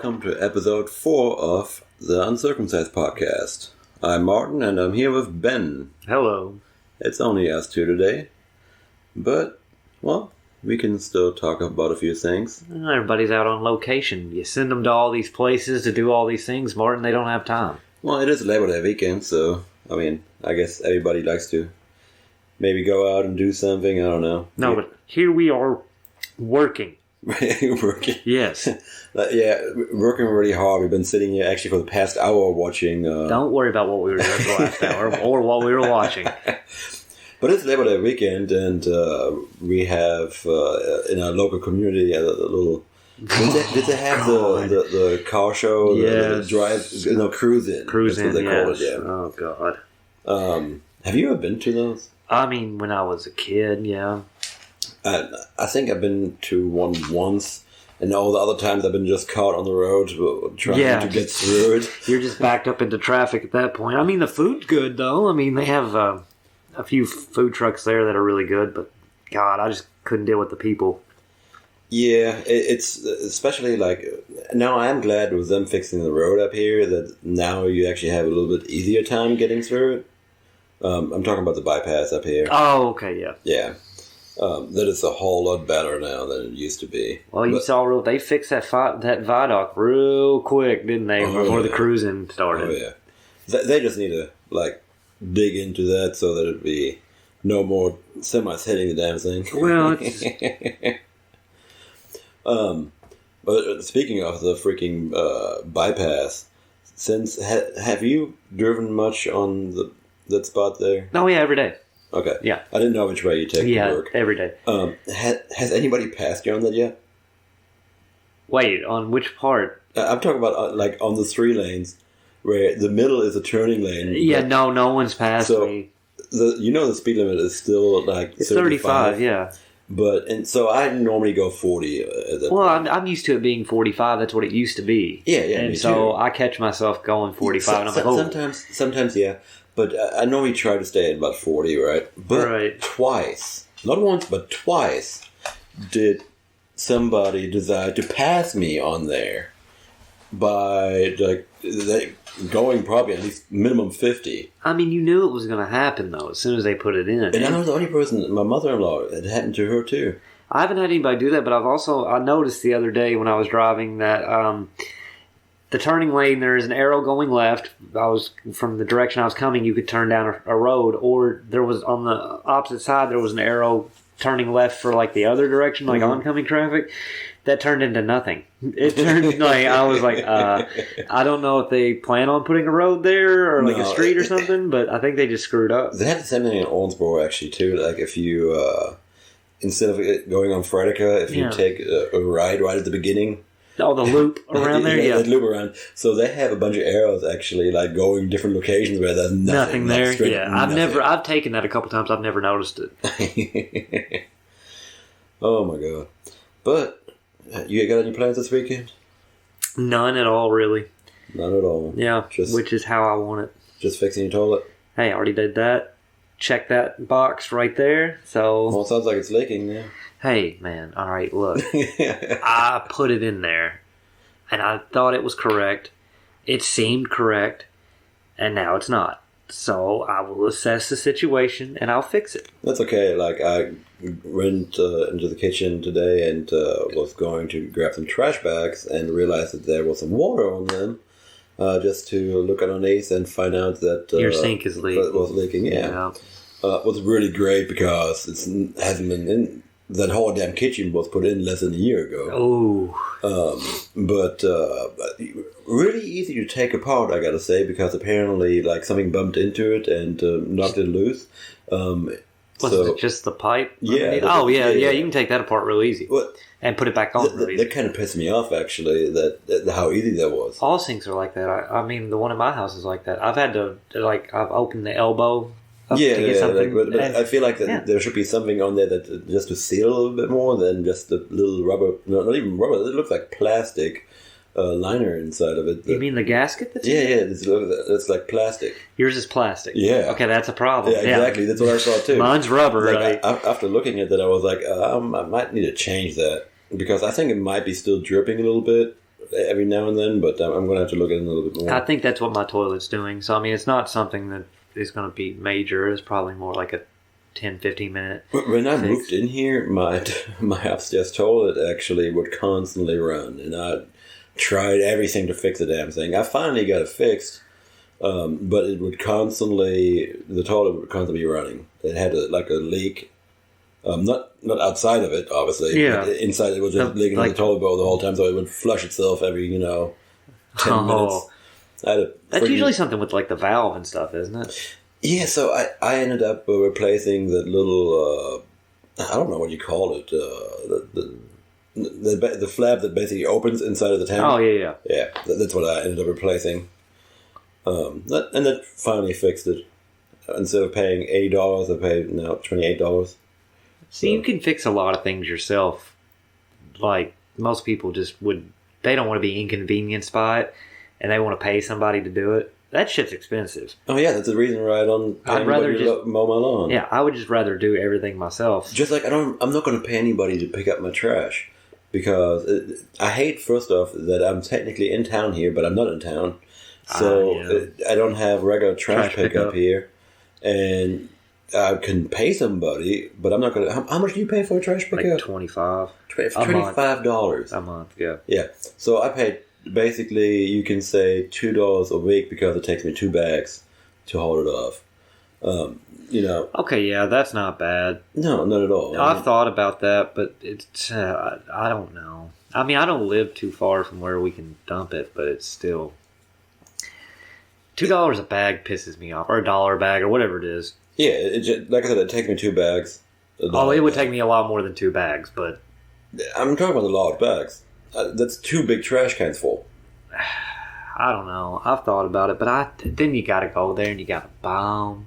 welcome to episode 4 of the Uncircumcised Podcast. I'm Martin and I'm here with Ben. Hello. It's only us two today, but, well, we can still talk about a few things. Everybody's out on location. You send them to all these places to do all these things, Martin, they don't have time. Well, it is Labor Day weekend, so, I guess everybody likes to maybe go out and do something, I don't know. No, but here we are working. Working? Yes. Working really hard. We've been sitting here actually for the past hour watching... Don't worry about what we were doing the last hour or what we were watching. But it's Labor Day weekend, and we have in our local community a little... Did they have the car show? Yes. The drive... cruise-in. Cruise-in, that's what they call it, yeah. Oh, God. Have you ever been to those? When I was a kid, yeah. I think I've been to one once, and all the other times I've been just caught on the road trying to get through it. You're just backed up into traffic at that point. The food's good, though. They have a few food trucks there that are really good, but, God, I just couldn't deal with the people. Yeah, it's especially now I'm glad with them fixing the road up here that now you actually have a little bit easier time getting through it. I'm talking about the bypass up here. Oh, okay, yeah. Yeah. That is a whole lot better now than it used to be. Well, you saw they fixed that viaduct real quick, didn't they, before the cruising started? Oh, yeah. They just need to, dig into that so that it'd be no more semis hitting the damn thing. Well, but speaking of the freaking bypass, have you driven much on that spot there? Oh, yeah, every day. Okay. Yeah. I didn't know which way you take to work. Yeah, every day. Has anybody passed you on that yet? Wait, on which part? I'm talking about on the 3 lanes where the middle is a turning lane. Yeah, no one's passed me. The speed limit is still it's 35, yeah. So I normally go 40. I'm used to it being 45. That's what it used to be. Yeah, and so I catch myself going 45, and I'm like, Sometimes, yeah. But I normally try to stay at about 40, right? But twice, not once, but twice, did somebody decide to pass me on there by going probably at least minimum 50. You knew it was going to happen, though, as soon as they put it in. And I was the only person, my mother-in-law, it happened to her, too. I haven't had anybody do that, but I noticed the other day when I was driving that... the turning lane, there is an arrow going left. From the direction I was coming, you could turn down a road, or there was on the opposite side, there was an arrow turning left for the other direction, oncoming traffic. That turned into nothing. It turned I was like, I don't know if they plan on putting a road there or a street or something, but I think they just screwed up. They had the same thing in Owensboro actually too. If you instead of going on Vertigo, if you take a ride right at the beginning. Oh, the loop around there? Yeah. That loop around. So they have a bunch of arrows actually, going different locations where there's nothing there. Yeah, I've taken that a couple times. I've never noticed it. Oh my God. But, you got any plans this weekend? None at all, really. None at all. Yeah, which is how I want it. Just fixing your toilet? Hey, I already did that. Check that box right there. So. Well, it sounds like it's leaking now. Hey, man, all right, look. I put it in there, and I thought it was correct. It seemed correct, and now it's not. So I will assess the situation, and I'll fix it. That's okay. I went into the kitchen today and was going to grab some trash bags and realized that there was some water on them, just to look underneath and find out that... your sink is leaking. It was leaking, yeah. It was really great because it hasn't been in... That whole damn kitchen was put in less than a year ago. Oh. But really easy to take apart, I gotta say, because apparently something bumped into it and knocked it loose. Was it just the pipe? Yeah. You can take that apart real easy. And put it back on real easy. That kind of pissed me off, actually, that how easy that was. All sinks are like that. The one in my house is like that. I've had to, I've opened the elbow to get something. But I feel like there should be something on there that just to seal a little bit more than just the little rubber. No, not even rubber. It looks like plastic liner inside of it. You mean the gasket? It's like plastic. Yours is plastic. Yeah. Okay, that's a problem. Yeah, exactly. That's what I saw too. Mine's rubber. After looking at that, I was like, I might need to change that because I think it might be still dripping a little bit every now and then, but I'm going to have to look at it a little bit more. I think that's what my toilet's doing. So, I mean, it's not something that is going to be major. It's probably more like a 10, 15 minute When I moved in here, my upstairs toilet actually would constantly run, and I tried everything to fix the damn thing. I finally got it fixed, but it would the toilet would constantly be running. It had a leak. Not outside of it, obviously. Yeah. Inside it was just leaking in the toilet bowl the whole time, so it would flush itself every, 10 minutes. That's usually something with like the valve and stuff, isn't it? Yeah, so I ended up replacing that little, I don't know what you call it, the flap that basically opens inside of the tank. Oh, yeah. Yeah, that's what I ended up replacing. And that finally fixed it. Instead of paying $80, I paid now $28. So you can fix a lot of things yourself. Like, most people they don't want to be inconvenienced by it, and they want to pay somebody to do it. That shit's expensive. Oh yeah, that's the reason why I don't pay anybody to mow my lawn. Yeah, I would just rather do everything myself. Just like I'm not going to pay anybody to pick up my trash, because I hate, first off, that I'm technically in town here, but I'm not in town. So I don't have regular trash pickup here, and I can pay somebody, but I'm not going to. How much do you pay for a trash pickup? Like $25. $25 a month. Yeah. Yeah. So I paid basically, you can say $2 a week because it takes me 2 bags to haul it off. Okay, yeah, that's not bad. No, not at all. I've thought about that, but it's I don't know. I mean, I don't live too far from where we can dump it, but it's still $2 a bag pisses me off, or $1 a bag, or whatever it is. Yeah, like I said, it takes me 2 bags. Oh, it would take me a lot more than 2 bags, but I'm talking about the large bags. That's 2 big trash cans full. I don't know. I've thought about it, but then you got to go there and you got to buy them,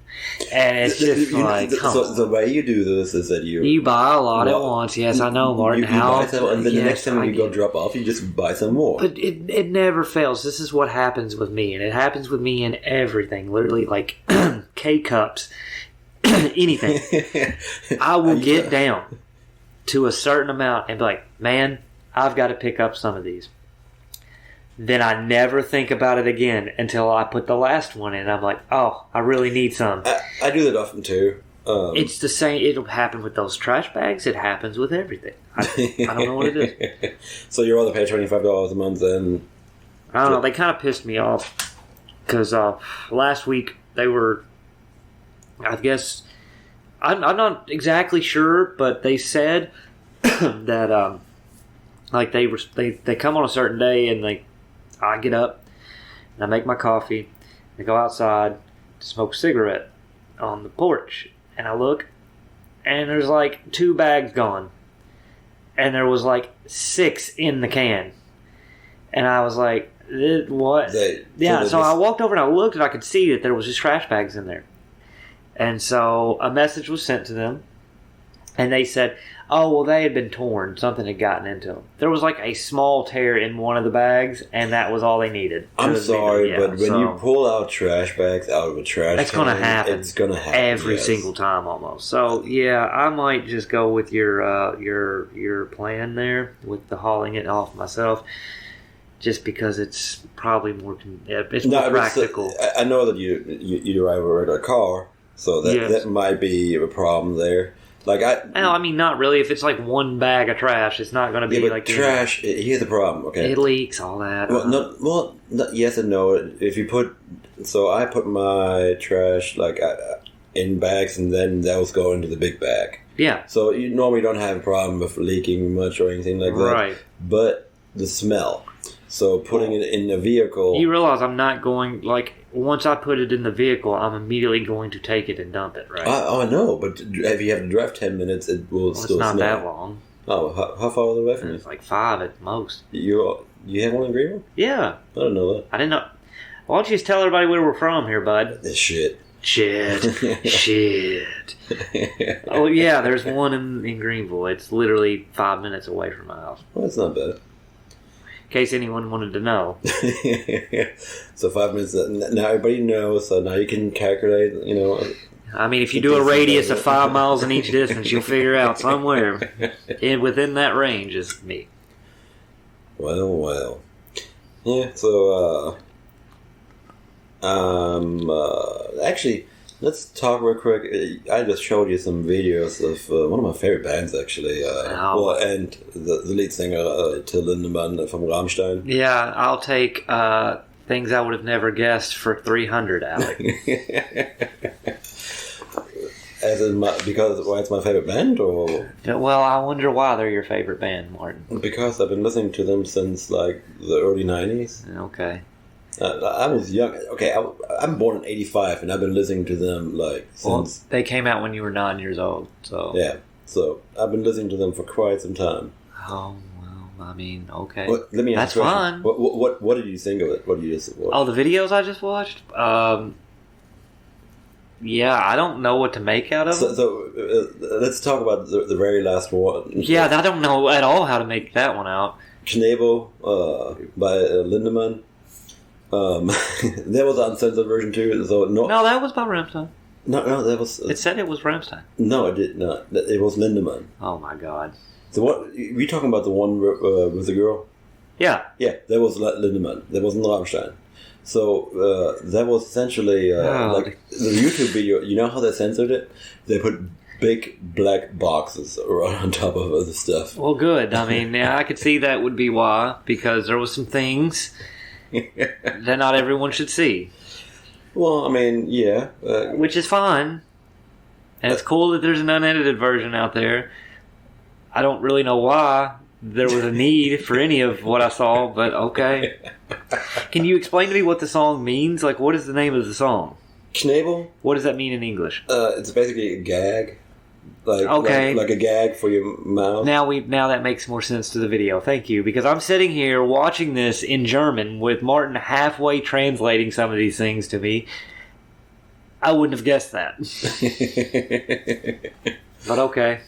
and it's just the way you do this is that you buy a lot at once. Yes, I know, Martin. You buy some, and then the next time you go drop off, you just buy some more. But it never fails. This is what happens with me, and it happens with me in everything. Literally, like K-cups, anything. I will get down to a certain amount and be like, man, I've got to pick up some of these. Then I never think about it again until I put the last one in. I'm like, oh, I really need some. I do that often too. It's the same. It'll happen with those trash bags. It happens with everything. I don't know what it is. So you're rather pay $25 a month then? I don't know. They kind of pissed me off because last week they were, I guess, I'm not exactly sure, but they said that like they come on a certain day and I get up and I make my coffee and I go outside to smoke a cigarette on the porch, and I look and there's like 2 bags gone, and there was like 6 in the can, and I was like, what? So I walked over and I looked and I could see that there was just trash bags in there, and so a message was sent to them and they said, oh, well, they had been torn. Something had gotten into them. There was like a small tear in one of the bags, and that was all they needed. I'm sorry, but when you pull out trash bags out of a trash that's can, going to happen. It's going to happen every single time almost. So, yeah, I might just go with your plan there with the hauling it off myself, just because it's probably more practical. I know that you drive a regular car, so that might be a problem there. I mean, not really. If it's like 1 bag of trash, it's not going to be like trash. Here's the problem. Okay, it leaks, all that. Yes and no. If you I put my trash in bags, and then those go into the big bag. Yeah. So you normally don't have a problem with leaking much or anything like that. Right. But the smell. So putting it in a vehicle. You realize I'm not going once I put it in the vehicle, I'm immediately going to take it and dump it, right? I know, but if you have to drive 10 minutes, it will still smell. It's not that long. Oh, how far is it away from you? It's like 5 at most. You have one in Greenville? Yeah. I don't know that. I didn't know. Why don't you just tell everybody where we're from here, bud? Shit. Oh, yeah, there's one in Greenville. It's literally 5 minutes away from my house. Well, that's not bad. In case anyone wanted to know. So 5 minutes. Now everybody knows. So now you can calculate. I mean, if you do a radius of 5 miles in each distance, you'll figure out somewhere within that range is me. Well. Yeah. So, actually, let's talk real quick. I just showed you some videos of one of my favorite bands, actually. And the lead singer, Till Lindemann from Rammstein. Yeah, I'll take Things I Would Have Never Guessed for 300, Alec. As in because why it's my favorite band, or? Well, I wonder why they're your favorite band, Martin. Because I've been listening to them since like the early 90s. Okay. I was young. Okay, I'm born in '85, and I've been listening to them like since. Well, they came out when you were 9 years old, so. Yeah, so I've been listening to them for quite some time. Oh well, I mean, okay. Well, let me ask That's fun. What did you think of it? What did you just watch? Oh, the videos I just watched. Yeah, I don't know what to make out of them. So let's talk about the very last one. Yeah, I don't know at all how to make that one out. Knebel by Lindemann. There was an uncensored version too. So no, that was by Rammstein. No, that was. It said it was Rammstein. No, it did not. It was Lindemann. Oh my god. So what? We talking about the one with the girl? Yeah. Yeah, that was Lindemann. That wasn't Rammstein. So that was essentially like the YouTube video. You know how they censored it? They put big black boxes right on top of other stuff. Well, good. I mean, yeah, I could see that would be why, because there was some things that not everyone should see. Well, I mean, yeah. Which is fine. And it's cool that there's an unedited version out there. I don't really know why there was a need for any of what I saw, but okay. Can you explain to me what the song means? Like, what is the name of the song? Knebel? What does that mean in English? It's basically a gag. Like, okay. Like a gag for your mouth. Now that makes more sense to the video. Thank you. Because I'm sitting here watching this in German with Martin halfway translating some of these things to me. I wouldn't have guessed that. But okay.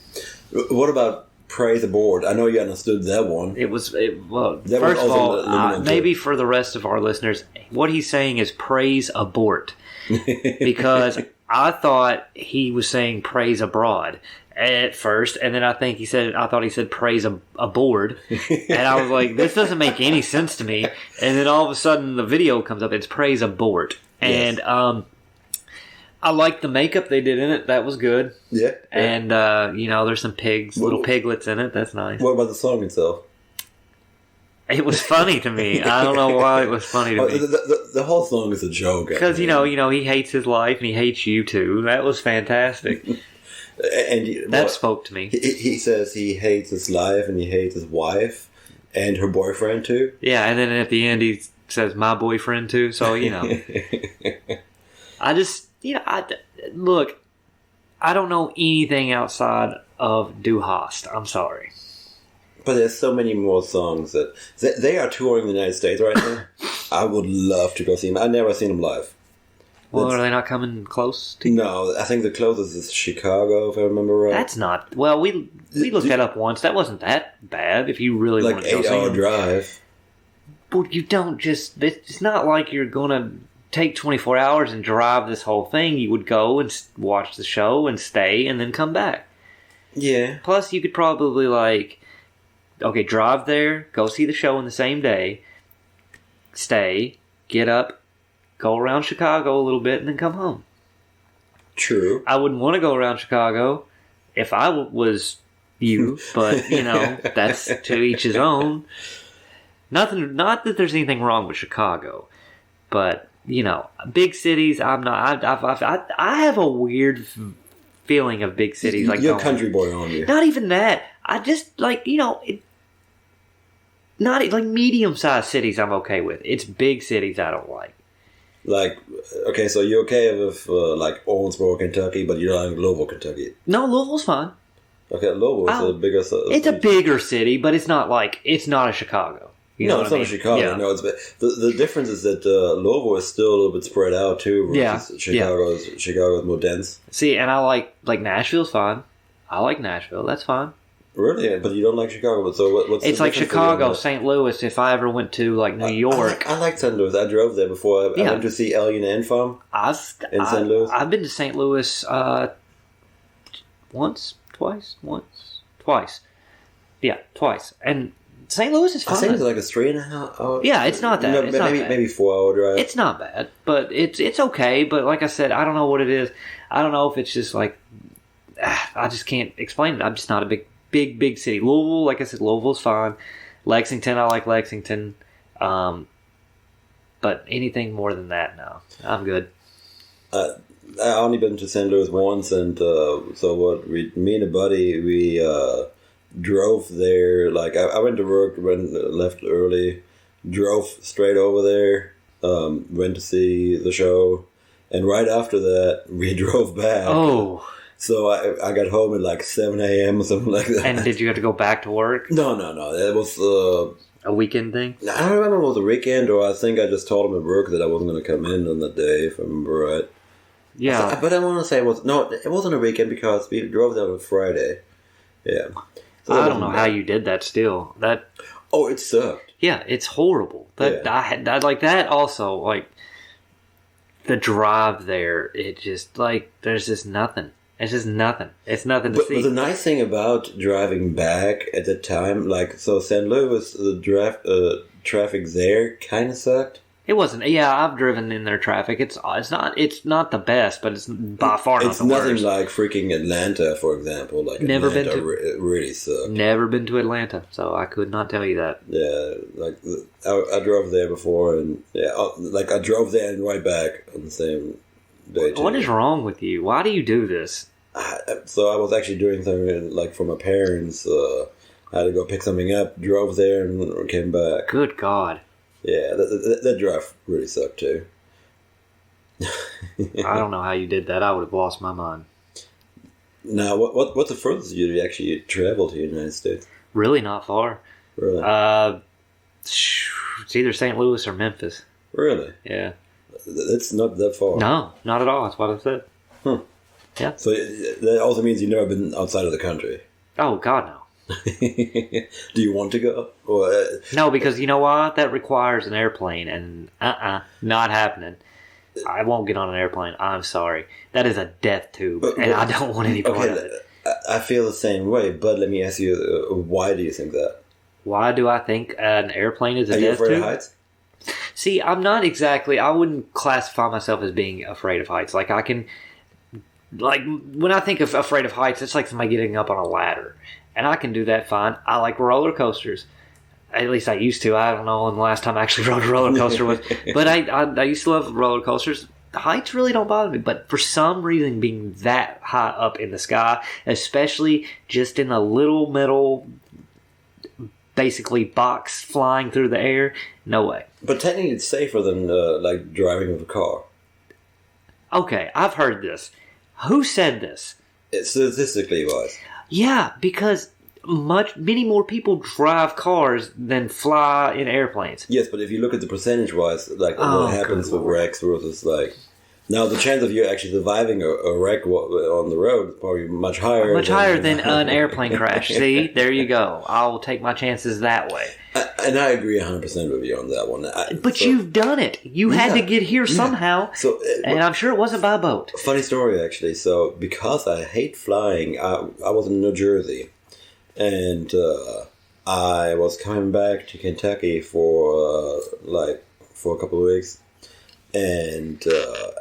What about Praise Aboard? I know you understood that one. First of all, maybe for the rest of our listeners, what he's saying is praise abort. Because I thought he was saying praise abroad at first, and then I thought he said praise aboard, and I was like, this doesn't make any sense to me. And then all of a sudden the video comes up, it's praise abort. And I liked the makeup they did in it. That was good. Yeah. And, there's some little piglets in it. That's nice. What about the song itself? It was funny to me. I don't know why it was funny to me. The whole song is a joke. Because, he hates his life and he hates you too. That was fantastic. That spoke to me. He says he hates his life and he hates his wife and her boyfriend too. Yeah, and then at the end he says, my boyfriend too. So, I just... look, I don't know anything outside of Du Hast. I'm sorry. But there's so many more songs that they are touring the United States right now. I would love to go see them. I've never seen them live. Well, are they not coming close to you? No, I think the closest is Chicago, if I remember right. That's not... Well, we looked that up once. That wasn't that bad if you really want to go see them. Like 8-hour drive. But you don't just... It's not like you're going to take 24 hours and drive this whole thing. You would go and watch the show and stay and then come back. Yeah. Plus, you could probably drive there, go see the show in the same day, stay, get up, go around Chicago a little bit, and then come home. True. I wouldn't want to go around Chicago if I was you, but, that's to each his own. Not that there's anything wrong with Chicago, but... big cities, I'm not... I have a weird feeling of big cities. You're a country boy, aren't you? Not even that. I just, not medium-sized cities I'm okay with. It's big cities I don't like. Okay, so you're okay with, Owensboro, Kentucky, but you don't like Louisville, Kentucky? No, Louisville's fine. Okay, Louisville is the biggest... It's a bigger city, but it's not it's not a Chicago. No, it's not Chicago. Yeah. No, the difference is that Louisville is still a little bit spread out too. Versus Chicago is more dense. See, and I like Nashville's fine. I like Nashville. That's fine. Really, but you don't like Chicago. So what's it's like Chicago, St. Louis. If I ever went to New York, I like St. Louis. I drove there before. I went to see Alien Ant Farm in St. Louis. I've been to St. Louis twice. Yeah, twice, and St. Louis is fine. I think it's like a 3.5 hour. Yeah, it's not that. It's maybe 4 hour drive. It's not bad, but it's okay. But like I said, I don't know what it is. I don't know if it's just like I just can't explain it. I'm just not a big city. Louisville, like I said, Louisville's fine. Lexington, I like Lexington. But anything more than that, no, I'm good. I only been to St. Louis once, and me and a buddy, we drove there. Like I went to work, left early, drove straight over there, went to see the show, and right after that we drove back. Oh. So I got home at like 7 a.m. or something like that. And did you have to go back to work? No. It was a weekend thing? I don't remember if it was a weekend, or I think I just told him at work that I wasn't going to come in on that day, if I remember right. Yeah. But I want to say it wasn't a weekend because we drove there on Friday. Yeah. So I don't know how you did that still. Oh, it sucked. Yeah, it's horrible. I like that also, like, the drive there, it just, like, there's just nothing. It's just nothing. It's nothing to see. But the nice thing about driving back at the time, like, so St. Louis, the traffic there kind of sucked. It wasn't. Yeah, I've driven in their traffic. It's not the best, but it's by far not the worst. It's nothing like freaking Atlanta, for example. Like never Atlanta been to. It really sucked. Never been to Atlanta, so I could not tell you that. Yeah, like I drove there before, and like I drove there and right back on the same day. What is wrong with you? Why do you do this? So I was actually doing something like for my parents. I had to go pick something up, drove there, and came back. Good God. Yeah, that drive really sucked too. I don't know how you did that. I would have lost my mind. Now, what's the furthest you actually traveled to the United States? Really not far. Really? It's either St. Louis or Memphis. Really? Yeah. That's not that far. No, not at all. That's what I said. Huh. Yeah. So that also means you've never been outside of the country. Oh, God, no. Do you want to go? Or, no, because you know what? That requires an airplane, and not happening. I won't get on an airplane. I'm sorry. That is a death tube, and I don't want any part of it. I feel the same way, but let me ask you, why do you think that? Why do I think an airplane is a death tube? Are you afraid of heights? See, I'm not exactly... I wouldn't classify myself as being afraid of heights. Like, I can... Like, when I think of afraid of heights, it's like somebody getting up on a ladder. And I can do that fine. I like roller coasters. At least I used to. I don't know when the last time I actually rode a roller coaster was. But I used to love roller coasters. The heights really don't bother me. But for some reason, being that high up in the sky, especially just in a little metal, basically box flying through the air, no way. But technically it's safer than like driving with a car. Okay, I've heard this. Who said this? It's statistically wise. Yeah, because many more people drive cars than fly in airplanes. Yes, but if you look at the percentage-wise, like what happens with wrecks versus like... Now, the chance of you actually surviving a wreck on the road is probably much higher. Much higher than an airplane crash. See? There you go. I'll take my chances that way. And I agree 100% with you on that one. But you've done it. You had to get here somehow. So, and I'm sure it wasn't by boat. Funny story, actually. So, because I hate flying, I was in New Jersey. And I was coming back to Kentucky for a couple of weeks. And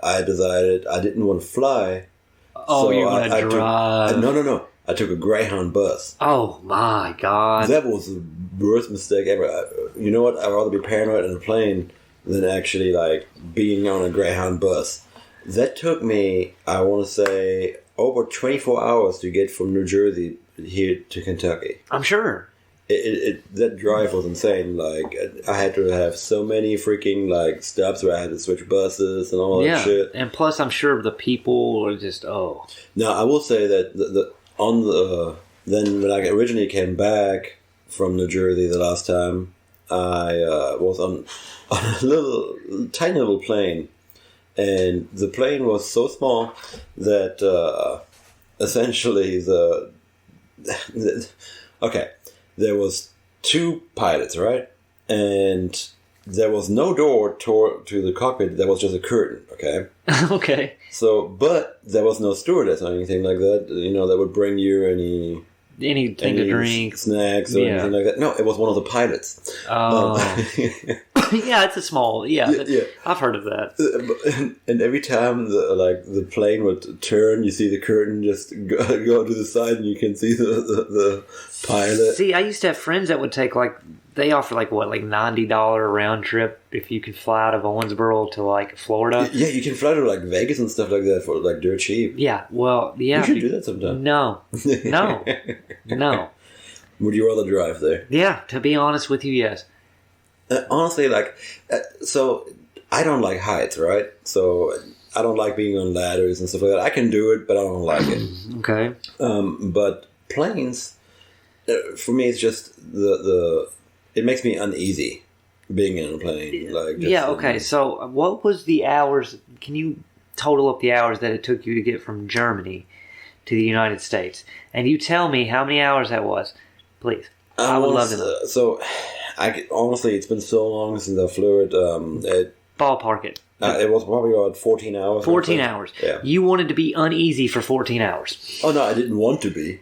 I decided I didn't want to fly. Oh, so you're going to drive. No. I took a Greyhound bus. Oh, my God. That was the worst mistake ever. You know what? I'd rather be paranoid in a plane than actually, like, being on a Greyhound bus. That took me, I want to say, over 24 hours to get from New Jersey here to Kentucky. I'm sure. That drive was insane. Like, I had to have so many freaking, like, stops where I had to switch buses and all that shit. And plus, I'm sure the people are just, Now, I will say that then when I originally came back from New Jersey the last time, I was on a tiny little plane. And the plane was so small that essentially okay. There was 2 pilots, right? And there was no door to the cockpit. There was just a curtain, okay? Okay. So, but there was no stewardess or anything like that, that would bring you any anything to drink, snacks or anything like that. No, it was one of the pilots. Oh, yeah, it's a small. Yeah, I've heard of that. And every time the plane would turn, you see the curtain just go to the side, and you can see the pilot. See, I used to have friends that would take they offer $90 round trip if you could fly out of Owensboro to Florida. Yeah, you can fly to Vegas and stuff like that for dirt cheap. Yeah, well, yeah. You should do that sometime. No. Would you rather drive there? Yeah, to be honest with you, yes. Honestly, so I don't like heights, right? So I don't like being on ladders and stuff like that. I can do it, but I don't like it. Okay. But planes, for me, it's just it makes me uneasy being in a plane. Okay. So what was the hours? Can you total up the hours that it took you to get from Germany to the United States? And you tell me how many hours that was, please. I would love to know. So, honestly, it's been so long since I flew it. Ballpark it. It was probably about 14 hours. 14 hours. Yeah. You wanted to be uneasy for 14 hours. Oh, no, I didn't want to be.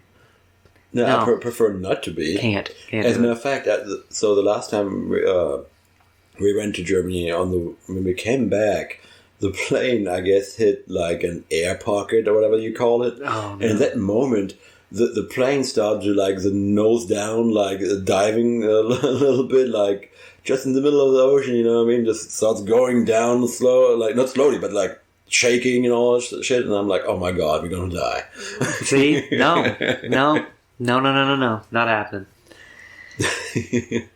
No. I prefer not to be. Can't As a matter of fact, so the last time we went to Germany, when we came back, the plane, I guess, hit an air pocket or whatever you call it. Oh, no. And in that moment, the plane started to the nose down, diving a little bit, just in the middle of the ocean, you know what I mean? Just starts going down slow, not slowly, but shaking and all that shit. And I'm like, oh my God, we're going to die. See? No, not happening.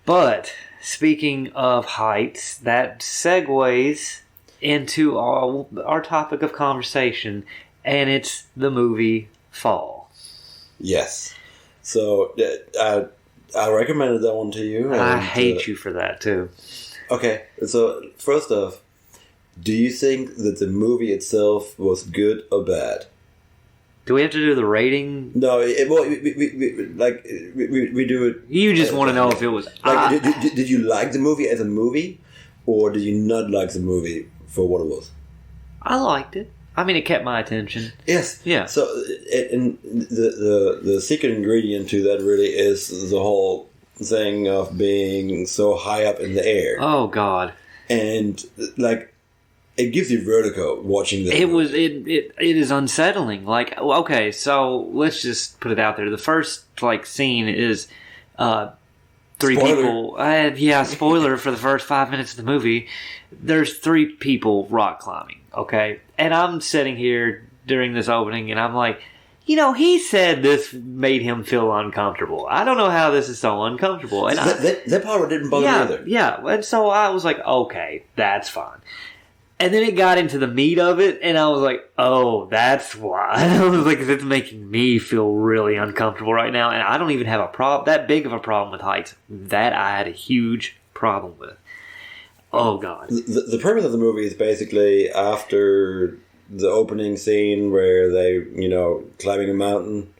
But speaking of heights, that segues into our topic of conversation, and it's the movie Fall. Yes. So I recommended that one to you. And I hate you for that too. Okay, so first off, do you think that the movie itself was good or bad? Do we have to do the rating? No, we do it. You just want to know if it was. Did you like the movie as a movie, or did you not like the movie for what it was? I liked it. I mean, it kept my attention. Yes. Yeah. So, and the secret ingredient to that really is the whole thing of being so high up in the air. Oh God. And it gives you vertigo watching this. It is unsettling. Okay, so let's just put it out there. The first scene is three people. Spoiler for the first 5 minutes of the movie. There's three people rock climbing. Okay, and I'm sitting here during this opening, and I'm like, he said this made him feel uncomfortable. I don't know how this is so uncomfortable. And that part didn't bother me either. Yeah, and so I was like, okay, that's fine. And then it got into the meat of it, and I was like, oh, that's why. I was like, it's making me feel really uncomfortable right now, and I don't even have that big of a problem with heights. That I had a huge problem with. Oh, God. The premise of the movie is basically after the opening scene where they, climbing a mountain,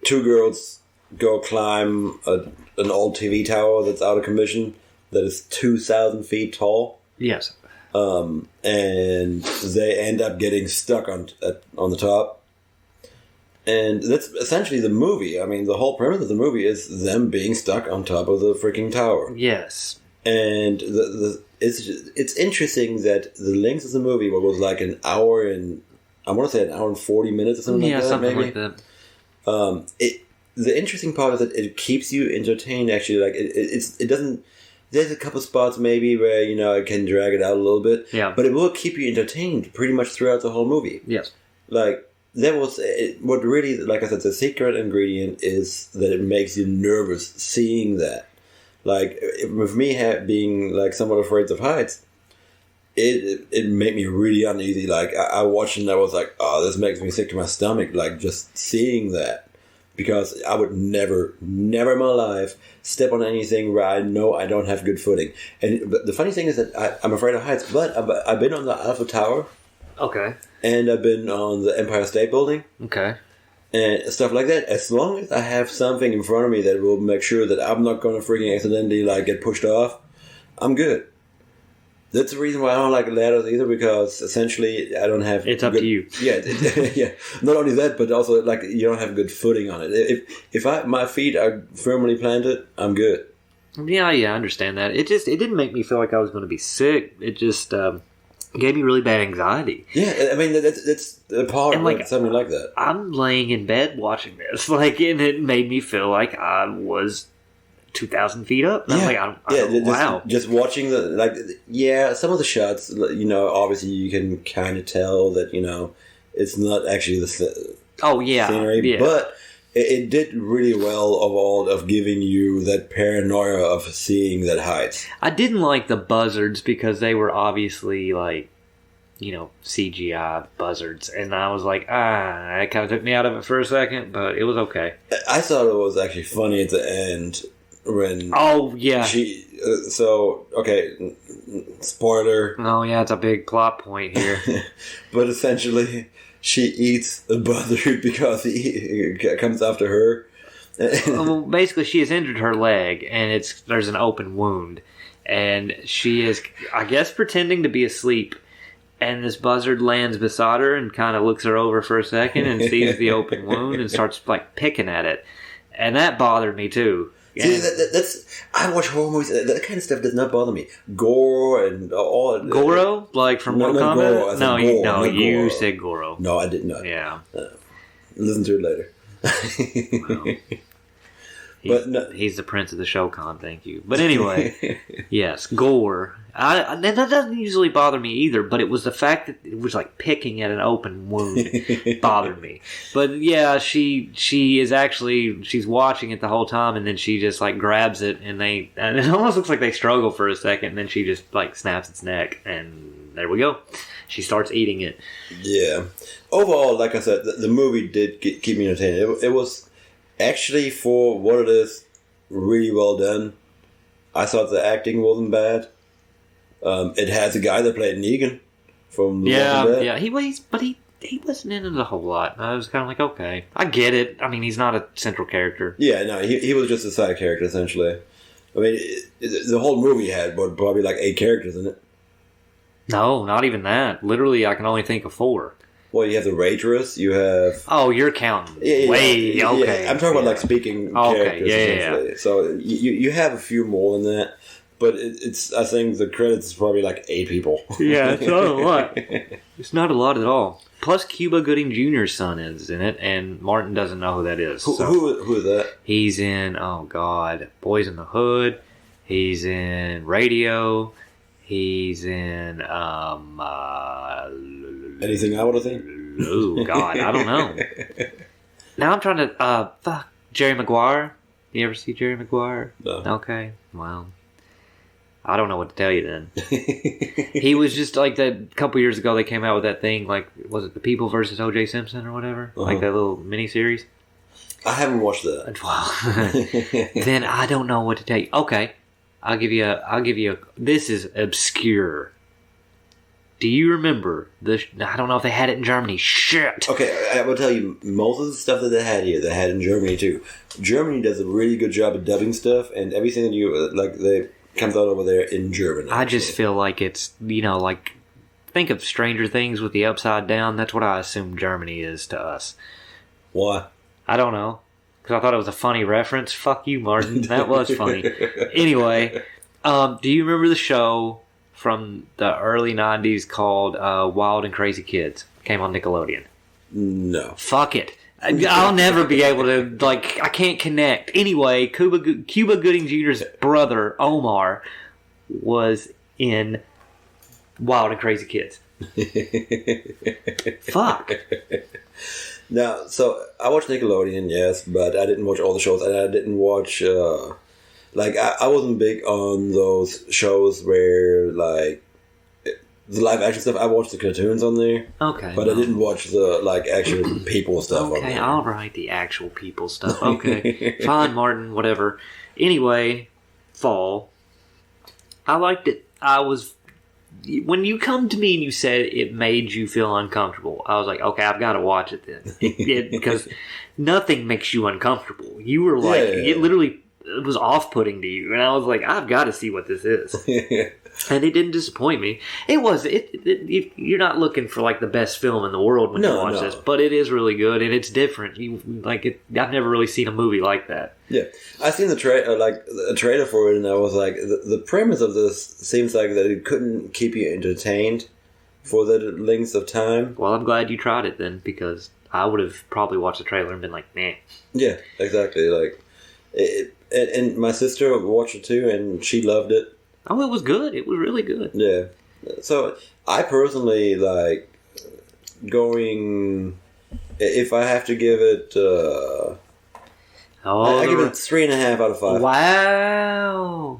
two girls go climb an old TV tower that's out of commission that is 2,000 feet tall. Yes. And they end up getting stuck on the top. And that's essentially the movie. I mean, the whole premise of the movie is them being stuck on top of the freaking tower. Yes. And it's interesting that the length of the movie was an hour and I want to say an hour and 40 minutes or something like that. Yeah, something maybe. like that. The interesting part is that it keeps you entertained. Actually, it doesn't. There's a couple spots maybe where it can drag it out a little bit. Yeah. But it will keep you entertained pretty much throughout the whole movie. Yes. That was what really, like I said, the secret ingredient is that it makes you nervous seeing that. With me being somewhat afraid of heights, it made me really uneasy. I watched and I was like, oh, this makes me sick to my stomach. Just seeing that, because I would never in my life step on anything where I know I don't have good footing. But the funny thing is that I'm afraid of heights. But I've been on the Eiffel Tower. Okay. And I've been on the Empire State Building. Okay. And stuff like that. As long as I have something in front of me that will make sure that I'm not going to freaking accidentally get pushed off, I'm good. That's the reason why I don't like ladders either, because essentially I don't have... It's up to you. Yeah, yeah. Not only that, but also like you don't have good footing on it. If my feet are firmly planted, I'm good. Yeah, I understand that. It didn't make me feel like I was going to be sick. It just gave me really bad anxiety. Yeah, I mean that's a part of something like that. I'm laying in bed watching this, and it made me feel like I was 2,000 feet up. And wow. Just watching some of the shots, obviously you can kind of tell that, it's not actually the scenery, yeah. But it did really well of giving you that paranoia of seeing that height. I didn't like the buzzards because they were obviously CGI buzzards, and I was like, it kind of took me out of it for a second, but it was okay. I thought it was actually funny at the end. When she spoiler. Oh yeah, it's a big plot point here. But essentially, she eats a buzzard because he comes after her. Well, basically, she has injured her leg, and there's an open wound, and she is, I guess, pretending to be asleep. And this buzzard lands beside her and kind of looks her over for a second and sees the open wound and starts picking at it, and that bothered me too. See, that's I watch horror movies. That kind of stuff does not bother me. Gore and all. Goro, like from Mortal Kombat. You said Goro. No, I did not. Yeah. Listen to it later. He's the prince of the Shokan. Thank you. But anyway, yes, gore. That doesn't usually bother me either, but it was the fact that it was picking at an open wound bothered me. But yeah, she is actually, she's watching it the whole time, and then she just grabs it, and it almost looks like they struggle for a second, and then she just snaps its neck, and there we go. She starts eating it. Yeah. Overall, like I said, the movie did keep me entertained. It was actually, for what it is, really well done. I thought the acting wasn't bad. It has a guy that played Negan from The Walking Dead. Yeah, he wasn't in it a whole lot. I was kind of okay, I get it. I mean, he's not a central character. Yeah, no, he was just a side character, essentially. I mean, the whole movie had probably 8 characters in it. No, not even that. Literally, I can only think of 4. Well, you have the waitress, you have... Oh, you're counting. Okay. Yeah. I'm talking about speaking characters, essentially. Yeah. So you have a few more than that. But I think the credits is probably 8 people. Yeah, it's not a lot. It's not a lot at all. Plus, Cuba Gooding Jr.'s son is in it, and Martin doesn't know who that is. Who is that? He's in, Boys in the Hood. He's in Radio. He's in, anything I would have think? Oh, God, I don't know. Now I'm trying to, Jerry Maguire. You ever see Jerry Maguire? No. Okay, well... I don't know what to tell you then. He was just that a couple years ago they came out with that thing, was it The People versus O.J. Simpson or whatever? That little miniseries? I haven't watched that. Well, then I don't know what to tell you. Okay, I'll give you this is obscure. Do you remember I don't know if they had it in Germany. Shit. Okay, I will tell you, most of the stuff that they had here, they had in Germany too. Germany does a really good job of dubbing stuff, and everything that you, they... comes out over there in German. I just feel like it's, think of Stranger Things with the Upside Down. That's what I assume Germany is to us. Why? I don't know. Because I thought it was a funny reference. Fuck you, Martin. That was funny. Anyway, do you remember the show from the early 90s called Wild and Crazy Kids? Came on Nickelodeon. No. Fuck it. I'll never be able to, I can't connect. Anyway, Cuba Gooding Jr.'s brother, Omar, was in Wild and Crazy Kids. Fuck. Now, so I watched Nickelodeon, yes, but I didn't watch all the shows, and I didn't watch, I wasn't big on those shows where, the live action stuff. I watched the cartoons on there. Okay. But I didn't watch the actual people stuff on there. Okay, alright, the actual people stuff. Okay. Fine, Martin, whatever. Anyway, Fall. I liked it. When you come to me and you said it made you feel uncomfortable, I was like, okay, I've got to watch it then. Because nothing makes you uncomfortable. You were it literally, it was off-putting to you, and I was like, I've got to see what this is. And it didn't disappoint me. You're not looking for like the best film in the world when you watch this, but it is really good and it's different. I've never really seen a movie like that. Yeah, I seen the trailer for it, and I was like, the premise of this seems like that it couldn't keep you entertained for the length of time. Well, I'm glad you tried it then, because I would have probably watched the trailer and been like, nah. Yeah, exactly. And my sister watched it too, and she loved it. Oh, it was good. It was really good. Yeah. So I personally like going. If I have to give it, I give it 3.5 out of 5. Wow.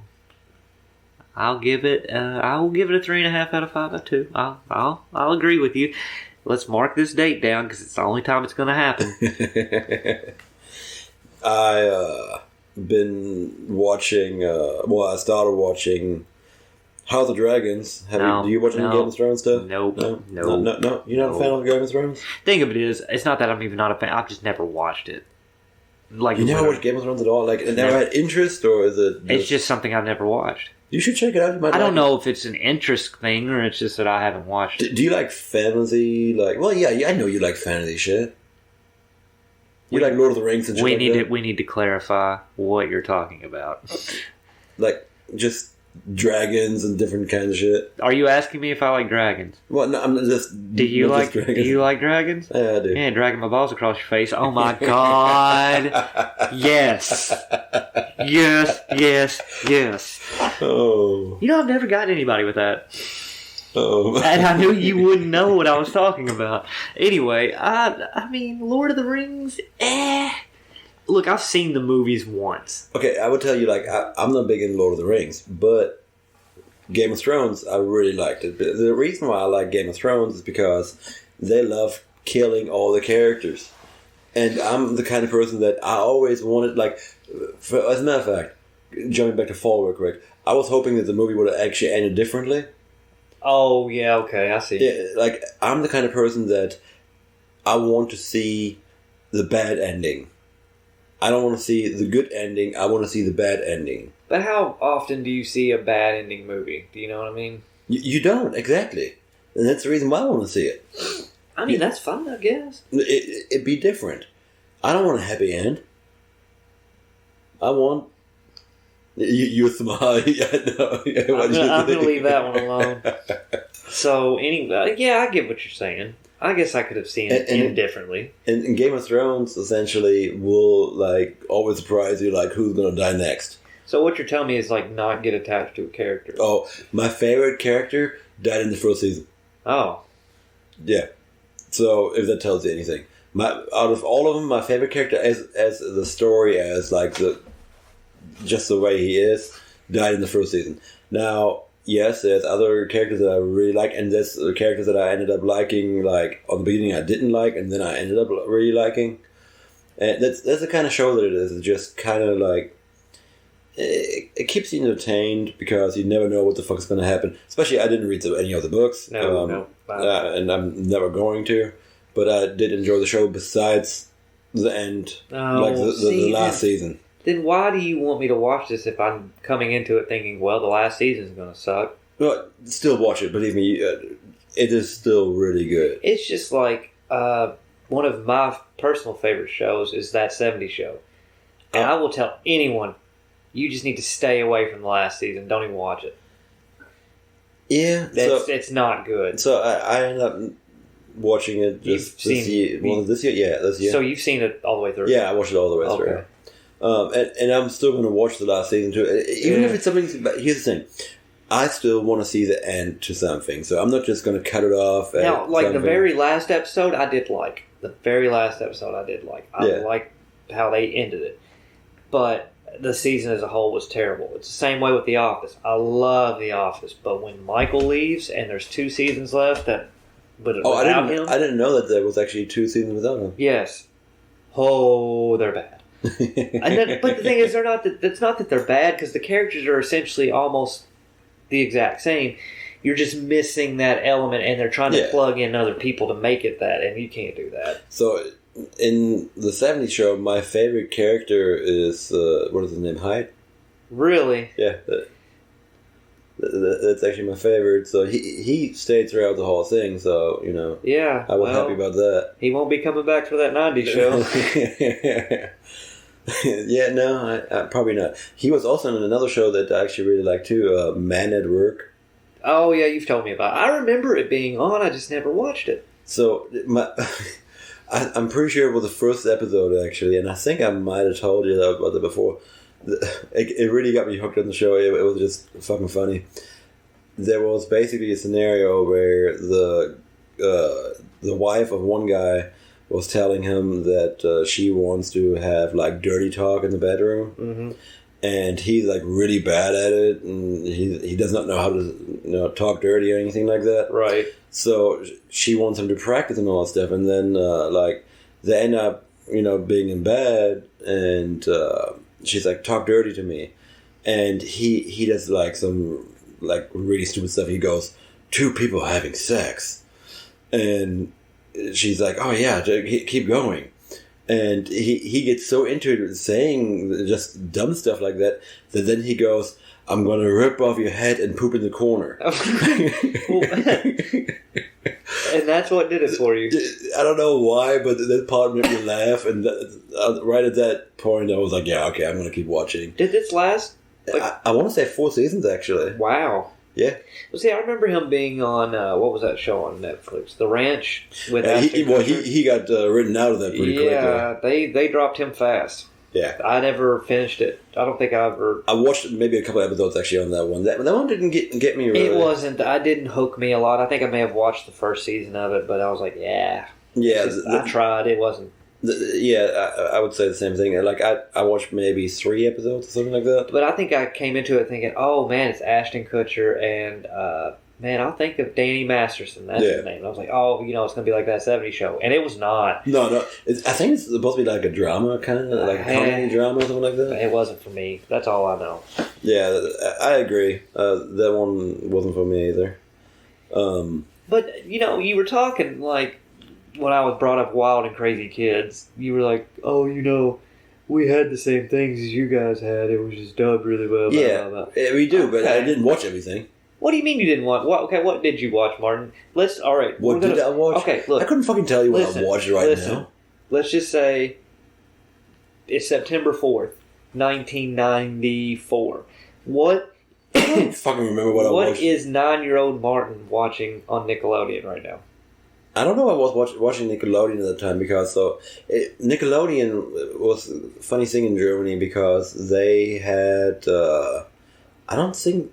I'll give it. I will give it a 3.5 out of 5 too. I'll agree with you. Let's mark this date down because it's the only time it's going to happen. Been watching. I started watching House of Dragons. Do you watch any Game of Thrones stuff? Nope. No. You're not a fan of Game of Thrones? Thing of it is, it's not that I'm even not a fan. I've just never watched it. Like you never watched Game of Thrones at all? Like, it never had interest, or is it? It's just something I've never watched. You should check it out. I don't know if it's an interest thing or it's just that I haven't watched it. Do you like fantasy? I know you like fantasy shit. You like Lord of the Rings and shit We need to clarify what you're talking about. Like, just dragons and different kinds of shit. Are you asking me if I like dragons? Well, no, I'm just... Do you like dragons? Yeah, I do. Yeah, dragging my balls across your face. Oh my God. Yes. Yes. Oh. I've never gotten anybody with that. Oh. And I knew you wouldn't know what I was talking about. Anyway, I mean, Lord of the Rings, Look, I've seen the movies once. Okay, I would tell you, I'm not big in Lord of the Rings, but Game of Thrones, I really liked it. But the reason why I like Game of Thrones is because they love killing all the characters. And I'm the kind of person that I always wanted, as a matter of fact, jumping back to Fall real quick, I was hoping that the movie would have actually ended differently. Oh, yeah, okay, I see. Yeah, I'm the kind of person that I want to see the bad ending. I don't want to see the good ending. I want to see the bad ending. But how often do you see a bad ending movie? Do you know what I mean? You don't, exactly. And that's the reason why I want to see it. I mean, that's fun, I guess. It'd be different. I don't want a happy end. I want... You smile. Yeah, no. I'm going to leave that one alone. So, anyway, yeah, I get what you're saying. I guess I could have seen it differently. And Game of Thrones, essentially, will, always surprise you, who's going to die next. So what you're telling me is, not get attached to a character. Oh, my favorite character died in the first season. Oh. Yeah. So, if that tells you anything. Out of all of them, my favorite character, as the story, as, just the way he is, died in the first season. Now, yes, there's other characters that I really like, and there's characters that I ended up liking, on the beginning I didn't like, and then I ended up really liking. And that's the kind of show that it is. It's just kind of it keeps you entertained because you never know what the fuck is going to happen. Especially, I didn't read any of the books. No. And I'm never going to. But I did enjoy the show besides the end, the last season. Then why do you want me to watch this if I'm coming into it thinking, well, the last season's going to suck? Well, still watch it. Believe me, it is still really good. It's just one of my personal favorite shows is That 70s Show. And I will tell anyone, you just need to stay away from the last season. Don't even watch it. Yeah. It's not good. So I ended up watching it this year. This year? Yeah, this year. So you've seen it all the way through? Yeah, I watched it all the way through. And I'm still going to watch the last season too. Even if it's something... But here's the thing. I still want to see the end to something. So I'm not just going to cut it off. Now, the very last episode, I did like. The very last episode, I did like. I liked how they ended it. But the season as a whole was terrible. It's the same way with The Office. I love The Office. But when Michael leaves and there's 2 seasons left without him... I didn't know that there was actually 2 seasons without him. Yes. Oh, they're bad. But the thing is, it's not that they're bad because the characters are essentially almost the exact same. You're just missing that element, and they're trying to plug in other people to make it that, and you can't do that. So in the 70s show, my favorite character is, what is his name, Hyde? Really? Yeah, that's actually my favorite. So he stayed throughout the whole thing, so, Yeah, I was happy about that. He won't be coming back for that 90s show. Yeah, no, I probably not. He was also in another show that I actually really like too, Man at Work. Oh, yeah, you've told me about it. I remember it being on, I just never watched it. So, I'm pretty sure it was the first episode, actually, and I think I might have told you about it before. It really got me hooked on the show. It was just fucking funny. There was basically a scenario where the wife of one guy was telling him that she wants to have like dirty talk in the bedroom, and he's like really bad at it, and he does not know how to talk dirty or anything like that. Right. So she wants him to practice and all that stuff, and then they end up being in bed, and she's like, talk dirty to me, and he does like some like really stupid stuff. He goes, 2 people having sex, and she's like, oh yeah, keep going. And he gets so into it saying just dumb stuff like that then he goes, I'm going to rip off your head and poop in the corner. And that's what did it for you. I don't know why, but that part made me laugh. And right at that point, I was like, yeah, okay, I'm going to keep watching. Did this last? I want to say 4 seasons, actually. Wow. Yeah. Well, see, I remember him being on, what was that show on Netflix? The Ranch with he got written out of that pretty quickly. Yeah, they dropped him fast. Yeah. I never finished it. I don't think I ever... I watched maybe a couple episodes actually on that one. That one didn't get me really. It wasn't. I didn't hook me a lot. I think I may have watched the first season of it, but I was like, yeah. Yeah. I tried. It wasn't... I would say the same thing. Like, I watched maybe 3 episodes or something like that. But I think I came into it thinking, oh, man, it's Ashton Kutcher and... man, I'll think of Danny Masterson. That's his name. And I was like, oh, it's going to be like that 70s show. And it was not. No. I think it's supposed to be like a drama, kind of, like a comedy drama or something like that. It wasn't for me. That's all I know. Yeah, I agree. That one wasn't for me either. But, you were talking, like, when I was brought up Wild and Crazy Kids, you were like, oh, we had the same things as you guys had. It was just dubbed really well. Yeah, blah, blah, blah. We do, but I didn't watch everything. What do you mean you didn't watch? What did you watch, Martin? All right. What did I watch? Okay, look. I couldn't fucking tell you what I watched now. Let's just say it's September 4th, 1994. What? I don't fucking remember what I watched. What is 9-year-old Martin watching on Nickelodeon right now? I don't know. I was watching Nickelodeon at the time because Nickelodeon was a funny thing in Germany because they had. I don't think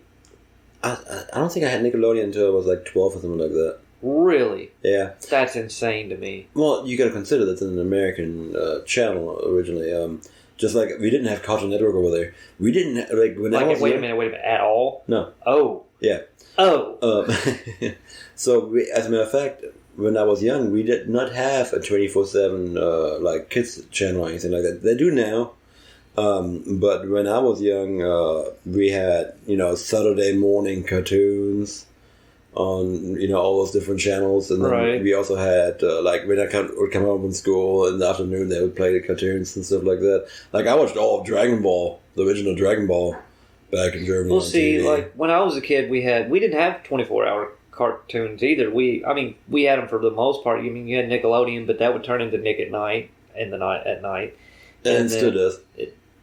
I had Nickelodeon until I was like 12 or something like that. Really? Yeah. That's insane to me. Well, you got to consider that's an American channel originally. Just like we didn't have Cartoon Network over there. We didn't like when I was wait a minute at all? No. Oh. Yeah. Oh. So as a matter of fact, when I was young, we did not have a 24/7 like kids channel or anything like that. They do now. But when I was young, we had, Saturday morning cartoons on, all those different channels. And then we also had, like, when I would come home from school in the afternoon, they would play the cartoons and stuff like that. Like, I watched all of Dragon Ball, the original Dragon Ball, back in Germany. Well, see, TV. Like, when I was a kid, we didn't have 24-hour cartoons either. We had them for the most part. You had Nickelodeon, but that would turn into Nick at Night, at night. And it still does.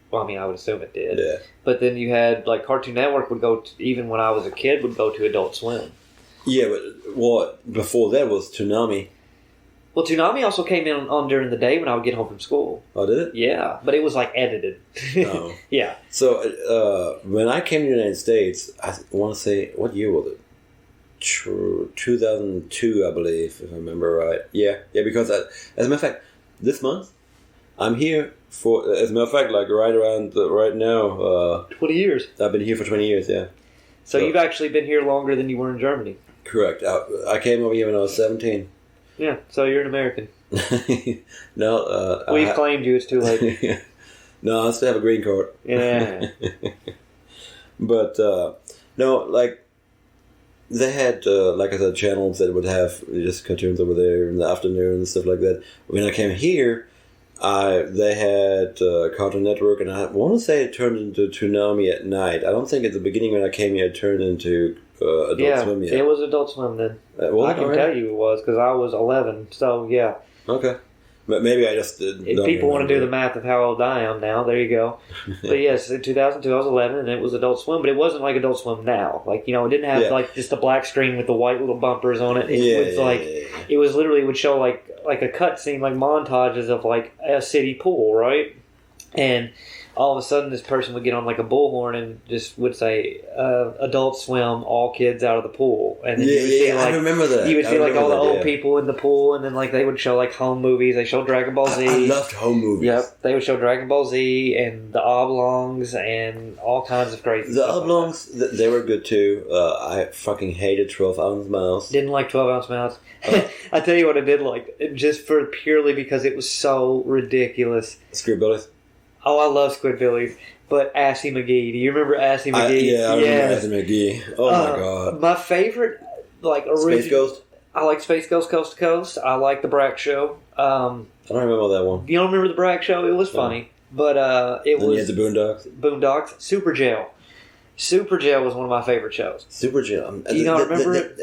Well, I would assume it did. Yeah. But then you had, like, Cartoon Network would go, even when I was a kid, would go to Adult Swim. Yeah, but before that was Toonami. Well, Toonami also came in on during the day when I would get home from school. Oh, did it? Yeah, but it was, like, edited. Oh. Yeah. So, when I came to the United States, I want to say, what year was it? 2002, I believe, if I remember right. Yeah, because, as a matter of fact, this month, I'm here for, as a matter of fact, like right now. 20 years. I've been here for 20 years, yeah. So you've actually been here longer than you were in Germany. Correct. I came over here when I was 17. Yeah, so you're an American. No. We've claimed you, it's too late. No, I still have a green card. Yeah. But, no, like, they had, like I said, channels that would have just cartoons over there in the afternoon and stuff like that. When I came here, they had Cartoon Network, and I want to say it turned into Toonami at night. I don't think at the beginning when I came here it turned into Adult Swim yet. It was Adult Swim then. I can tell you it was, because I was 11, so yeah. Okay. But maybe I just did. If people want to do the math of how old I am now, there you go. But yes, in 2002 I was 11, and it was Adult Swim, but it wasn't like Adult Swim now. Like, it didn't have like just the black screen with the white little bumpers on it. It was literally would show like a cutscene, like montages of like a city pool, right? And all of a sudden this person would get on like a bullhorn and just would say, Adult Swim, all kids out of the pool. And then you would see, like, I remember that. You would see like all the old people in the pool, and then like they would show like home movies. They showed Dragon Ball Z. I loved home movies. Yep, they would show Dragon Ball Z and the Oblongs and all kinds of crazy The stuff. Oblongs, they were good too. I fucking hated 12-ounce mouse. Didn't like 12-ounce mouse. I tell you what I did like, just purely because it was so ridiculous. Squidbillies. Oh, I love Squidbillies. But Assy McGee. Do you remember Assy McGee? I remember Assy McGee. Oh my god. My favorite, like, original... Space Ghost? I like Space Ghost Coast to Coast. I like The Brack Show. I don't remember that one. You don't remember The Brack Show? It was funny. But it then was... you had the Boondocks? Boondocks. Super Jail. Super Jail was one of my favorite shows. Super Jail. Do you not remember it?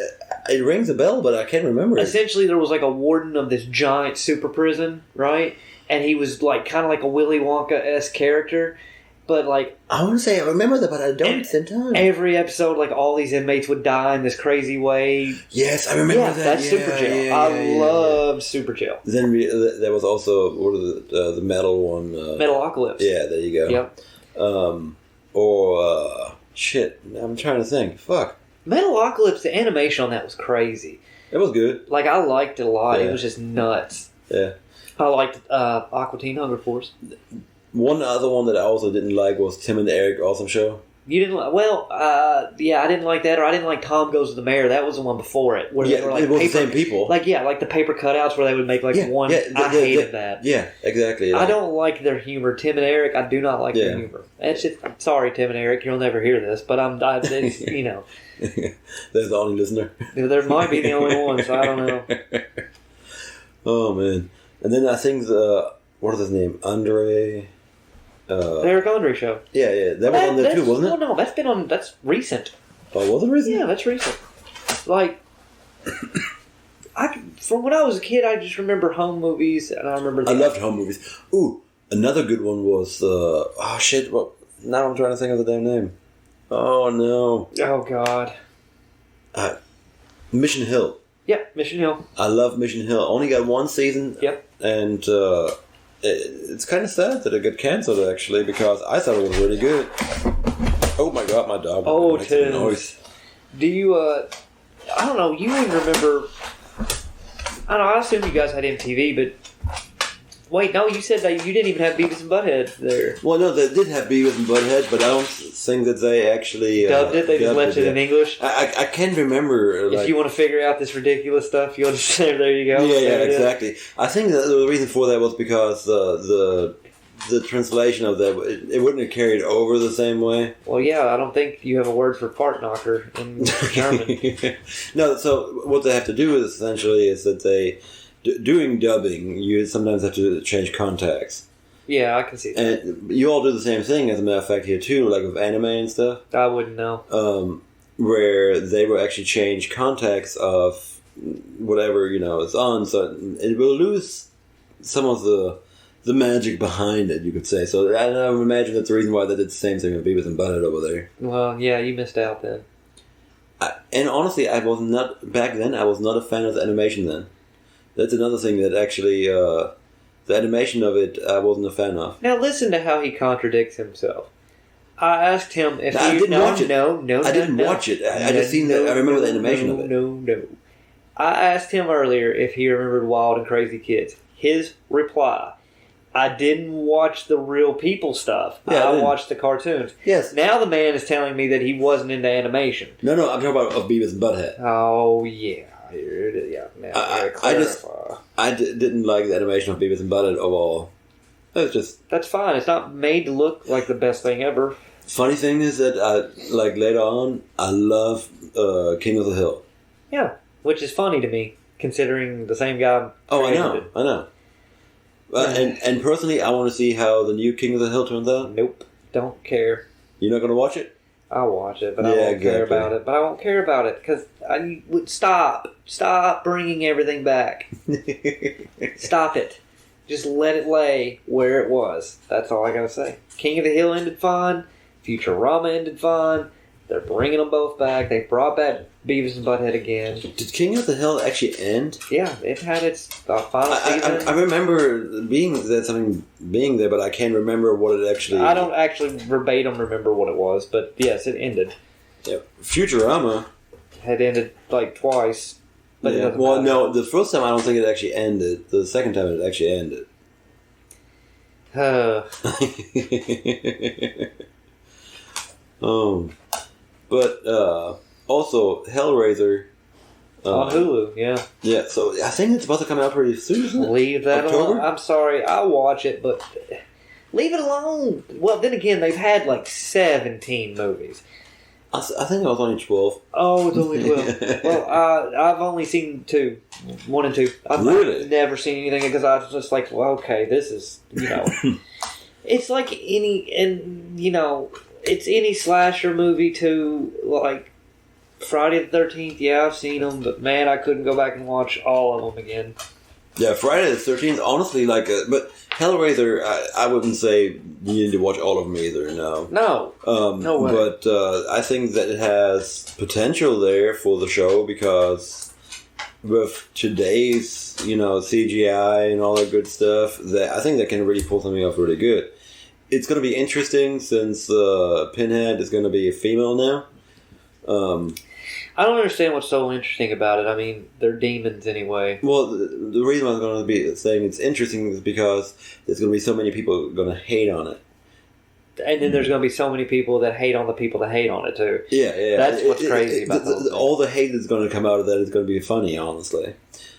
It rings a bell, but I can't remember it. Essentially, there was like a warden of this giant super prison, right? And he was like kind of like a Willy Wonka-esque character, but like I want to say I remember that, but I don't at the same time. Every episode, like all these inmates would die in this crazy way. Yes, I remember that. That's Super Jail. I loved Super Jail. Then there was also the metal one. Metalocalypse. Yeah, there you go. Yep. Shit, I'm trying to think. Fuck. Metalocalypse, the animation on that was crazy. It was good. Like, I liked it a lot. Yeah. It was just nuts. Yeah. I liked Aqua Teen Hunger Force. One other one that I also didn't like was Tim and Eric Awesome Show. You didn't like... Well, yeah, I didn't like that. Or I didn't like Tom Goes to the Mayor. That was the one before it. Where yeah, they were like it was paper, the same people. Like the paper cutouts where they would make one... I hated that. Yeah, exactly. Yeah. I don't like their humor. Tim and Eric, I do not like their humor. It's just... I'm sorry, Tim and Eric. You'll never hear this. But it's, There's the only listener. There might be the only one, so I don't know. Oh, man. And then I think what is his name? Andre... the Eric Andre Show. Yeah. That was on there too, wasn't it? No, that's recent. Oh, was it recent? Yeah, that's recent. Like, from when I was a kid, I just remember home movies, and I remember... I loved home movies. Ooh, another good one was... oh, shit. Well, now I'm trying to think of the damn name. Oh, no. Oh, God. Mission Hill. Yep, Mission Hill. I love Mission Hill. Only got one season. Yep. And it's kind of sad that it got cancelled, actually, because I thought it was really good. Oh, my God, my dog. Oh, Tim. Do you, I don't know, you even remember... I don't know, I assume you guys had MTV, but... Wait, no, you said that you didn't even have Beavis and Butthead there. Well, no, they did have Beavis and Butthead, but I don't think that they actually... dubbed it? They just left it in English? I can't remember... If you want to figure out this ridiculous stuff, you'll just say, there you go. Yeah, exactly. I think that the reason for that was because the translation of that, it wouldn't have carried over the same way. Well, yeah, I don't think you have a word for fart knocker in German. No, so what they have to do is essentially is that they... Doing dubbing, you sometimes have to change contacts. Yeah, I can see that. And you all do the same thing, as a matter of fact, here too, like with anime and stuff. I wouldn't know. Where they will actually change contacts of whatever, is on, so it will lose some of the magic behind it, you could say. So I imagine that's the reason why they did the same thing with Beavis and Butthead over there. Well, yeah, you missed out then. And honestly, back then, I was not a fan of the animation then. That's another thing that actually, the animation of it, I wasn't a fan of. Now listen to how he contradicts himself. I asked him if I didn't watch it. No, I didn't watch it. I just seen that. I remember the animation of it. No. I asked him earlier if he remembered Wild and Crazy Kids. His reply: I didn't watch the real people stuff. Yeah, I watched the cartoons. Yes. Now the man is telling me that he wasn't into animation. No, I'm talking about of Beavis and Butthead. Oh yeah. I didn't like the animation of Beavis and Butthead at all. That's fine. It's not made to look like the best thing ever. Funny thing is that later on, I love King of the Hill. Yeah, which is funny to me, considering the same guy. Oh, I know. And personally, I want to see how the new King of the Hill turns out. Nope, don't care. You're not going to watch it? I'll watch it, but I won't care about it. But I won't care about it because I would stop bringing everything back. Stop it. Just let it lay where it was. That's all I gotta say. King of the Hill ended fine. Futurama ended fine. They're bringing them both back. They brought back Beavis and Butthead again. Did King of the Hill actually end? Yeah, it had its final season. I remember being there, but I can't remember what it actually... I don't actually verbatim remember what it was, but yes, it ended. Yeah. Futurama had ended like twice. But yeah. Well, no, the first time I don't think it actually ended. The second time it actually ended. But also Hellraiser on Hulu, yeah. Yeah, so I think it's about to come out pretty soon, isn't it? Leave that alone. I'm sorry, I'll watch it, but leave it alone. Well, then again, they've had like 17 movies. I think it was only 12. Oh, it's only 12. Well, I've only seen 2. 1 and 2. I've never seen anything because I was just like, well, okay, this is, it's like it's any slasher movie too, like Friday the 13th. Yeah, I've seen them, but man, I couldn't go back and watch all of them again. Yeah, Friday the 13th, honestly, but Hellraiser, I wouldn't say you need to watch all of them either, no. No. No way. But I think that it has potential there for the show because with today's, CGI and all that good stuff, I think that can really pull something off really good. It's going to be interesting since Pinhead is going to be a female now. I don't understand what's so interesting about it. I mean, they're demons anyway. Well, the reason why I'm going to be saying it's interesting is because there's going to be so many people going to hate on it. And then there's going to be so many people that hate on the people that hate on it, too. Yeah. That's what's crazy about it. All the hate that's going to come out of that is going to be funny, honestly.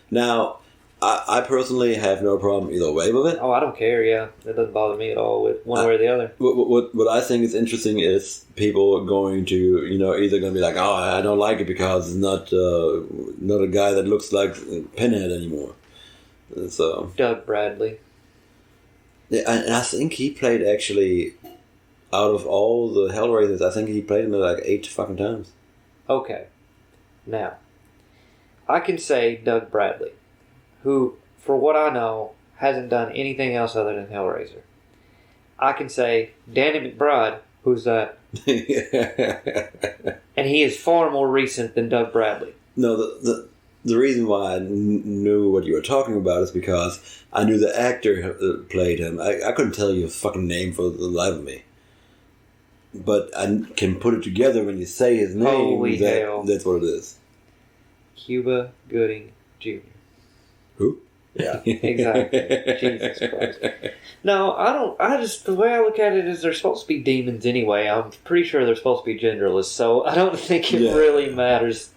Now, I personally have no problem either way with it. Oh, I don't care, yeah. It doesn't bother me at all with one way or the other. What I think is interesting is people going to, either going to be like, oh, I don't like it because it's not a guy that looks like Pinhead anymore. So Doug Bradley. Yeah, and I think he played actually, out of all the Hellraisers, I think he played him like 8 fucking times. Okay. Now, I can say Doug Bradley, who, for what I know, hasn't done anything else other than Hellraiser. I can say Danny McBride, who's that? And he is far more recent than Doug Bradley. No, the reason why I knew what you were talking about is because I knew the actor who played him. I couldn't tell you a fucking name for the life of me. But I can put it together when you say his name. Holy hell. That's what it is. Cuba Gooding Jr. Who? Yeah, exactly. Jesus Christ. No, the way I look at it is they're supposed to be demons anyway. I'm pretty sure they're supposed to be genderless, so I don't think it really matters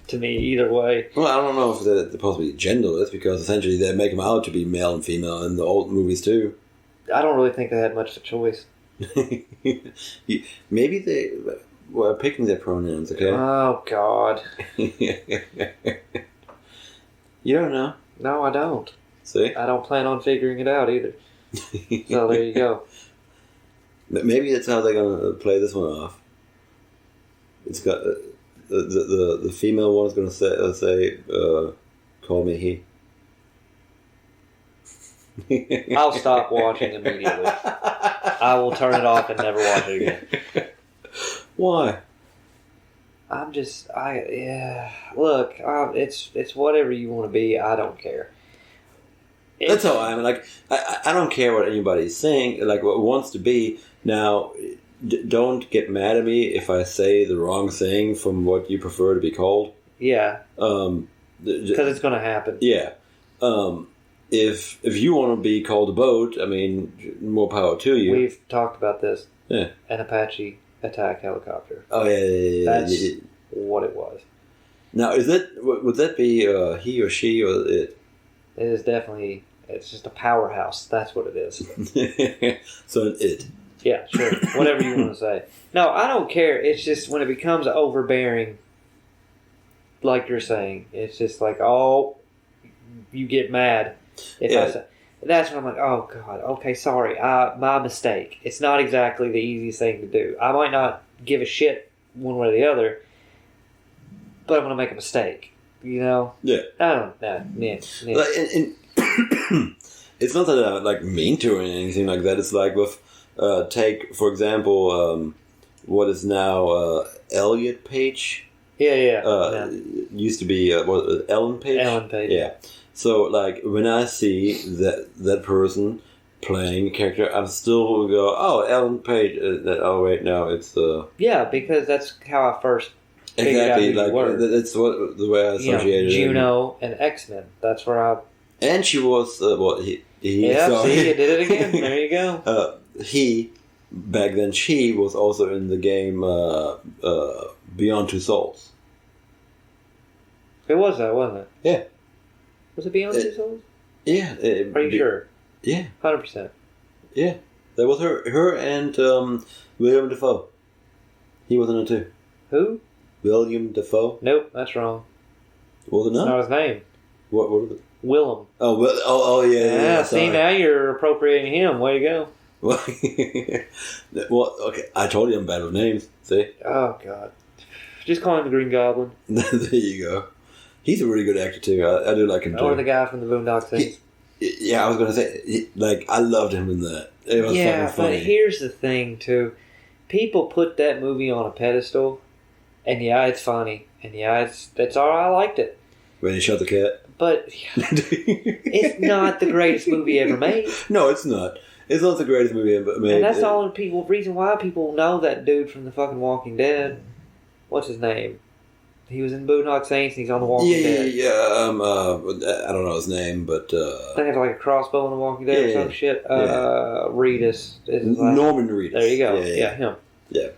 to me either way. Well, I don't know if they're supposed to be genderless because essentially they make them out to be male and female in the old movies too. I don't really think they had much of a choice. Maybe they were picking their pronouns, okay? Oh, God. You don't know. No, I don't. See? I don't plan on figuring it out either. So there you go. Maybe that's how they're going to play this one off. It's got the female one is going to say call me he. I'll stop watching immediately. I will turn it off and never watch it again. Why? Look, it's whatever you want to be. I don't care. That's how I am. Like, I don't care what anybody's saying. Like, what wants to be. Now, don't get mad at me if I say the wrong thing from what you prefer to be called. Yeah. Because it's going to happen. Yeah. If you want to be called a boat, I mean, more power to you. We've talked about this. Yeah. An Apache attack helicopter. Oh, yeah. That's what it was. Now, would that be he or she or it? It is definitely, it's just a powerhouse. That's what it is. So it. Yeah, sure. Whatever you want to say. No, I don't care. It's just when it becomes overbearing, like you're saying, it's just like, oh, you get mad if I say. That's when I'm like, oh God, okay, sorry, my mistake. It's not exactly the easiest thing to do. I might not give a shit one way or the other, but I'm gonna make a mistake. You know? Yeah. I don't know. Yeah. Like, it's not that I like mean to or anything like that. It's like with take for example what is now Elliot Page. Yeah. Used to be Ellen Page. Ellen Page. Yeah. So, like, when I see that person playing a character, I'm still go, oh, Ellen Page. Oh, wait, no, it's... Yeah, because that's how I first exactly, like, that's the way I associated Juno and X-Men. That's where I... And she was, see, you did it again. There you go. Back then, she was also in the game Beyond Two Souls. It was that, wasn't it? Yeah. Was it Beyond Two Souls? Yeah. Are you sure? Yeah. 100%. Yeah. That was her and William Dafoe. He was in it too. Who? William Dafoe. Nope, that's wrong. Was it not? That's not his name. What was it? Willem. Oh, yeah. Yeah, see, now you're appropriating him. Way to go. Well, okay. I told you I'm bad with names. See? Oh, God. Just call him the Green Goblin. There you go. He's a really good actor, too. I do like him, too. Or the guy from the Boondock Saints. Yeah, I was going to say, I loved him in that. It was fucking funny. But here's the thing, too. People put that movie on a pedestal, and yeah, it's funny. And yeah, that's all. I liked it. When he shot the cat? But it's not the greatest movie ever made. No, it's not. It's not the greatest movie ever made. And that's the only reason why people know that dude from the fucking Walking Dead. What's his name? He was in Boondock Saints and he's on The Walking Dead. Yeah. I don't know his name, but... I think it's like a crossbow in The Walking Dead or some shit. Reedus. Norman Reedus. There you go. Yeah, him. Yeah.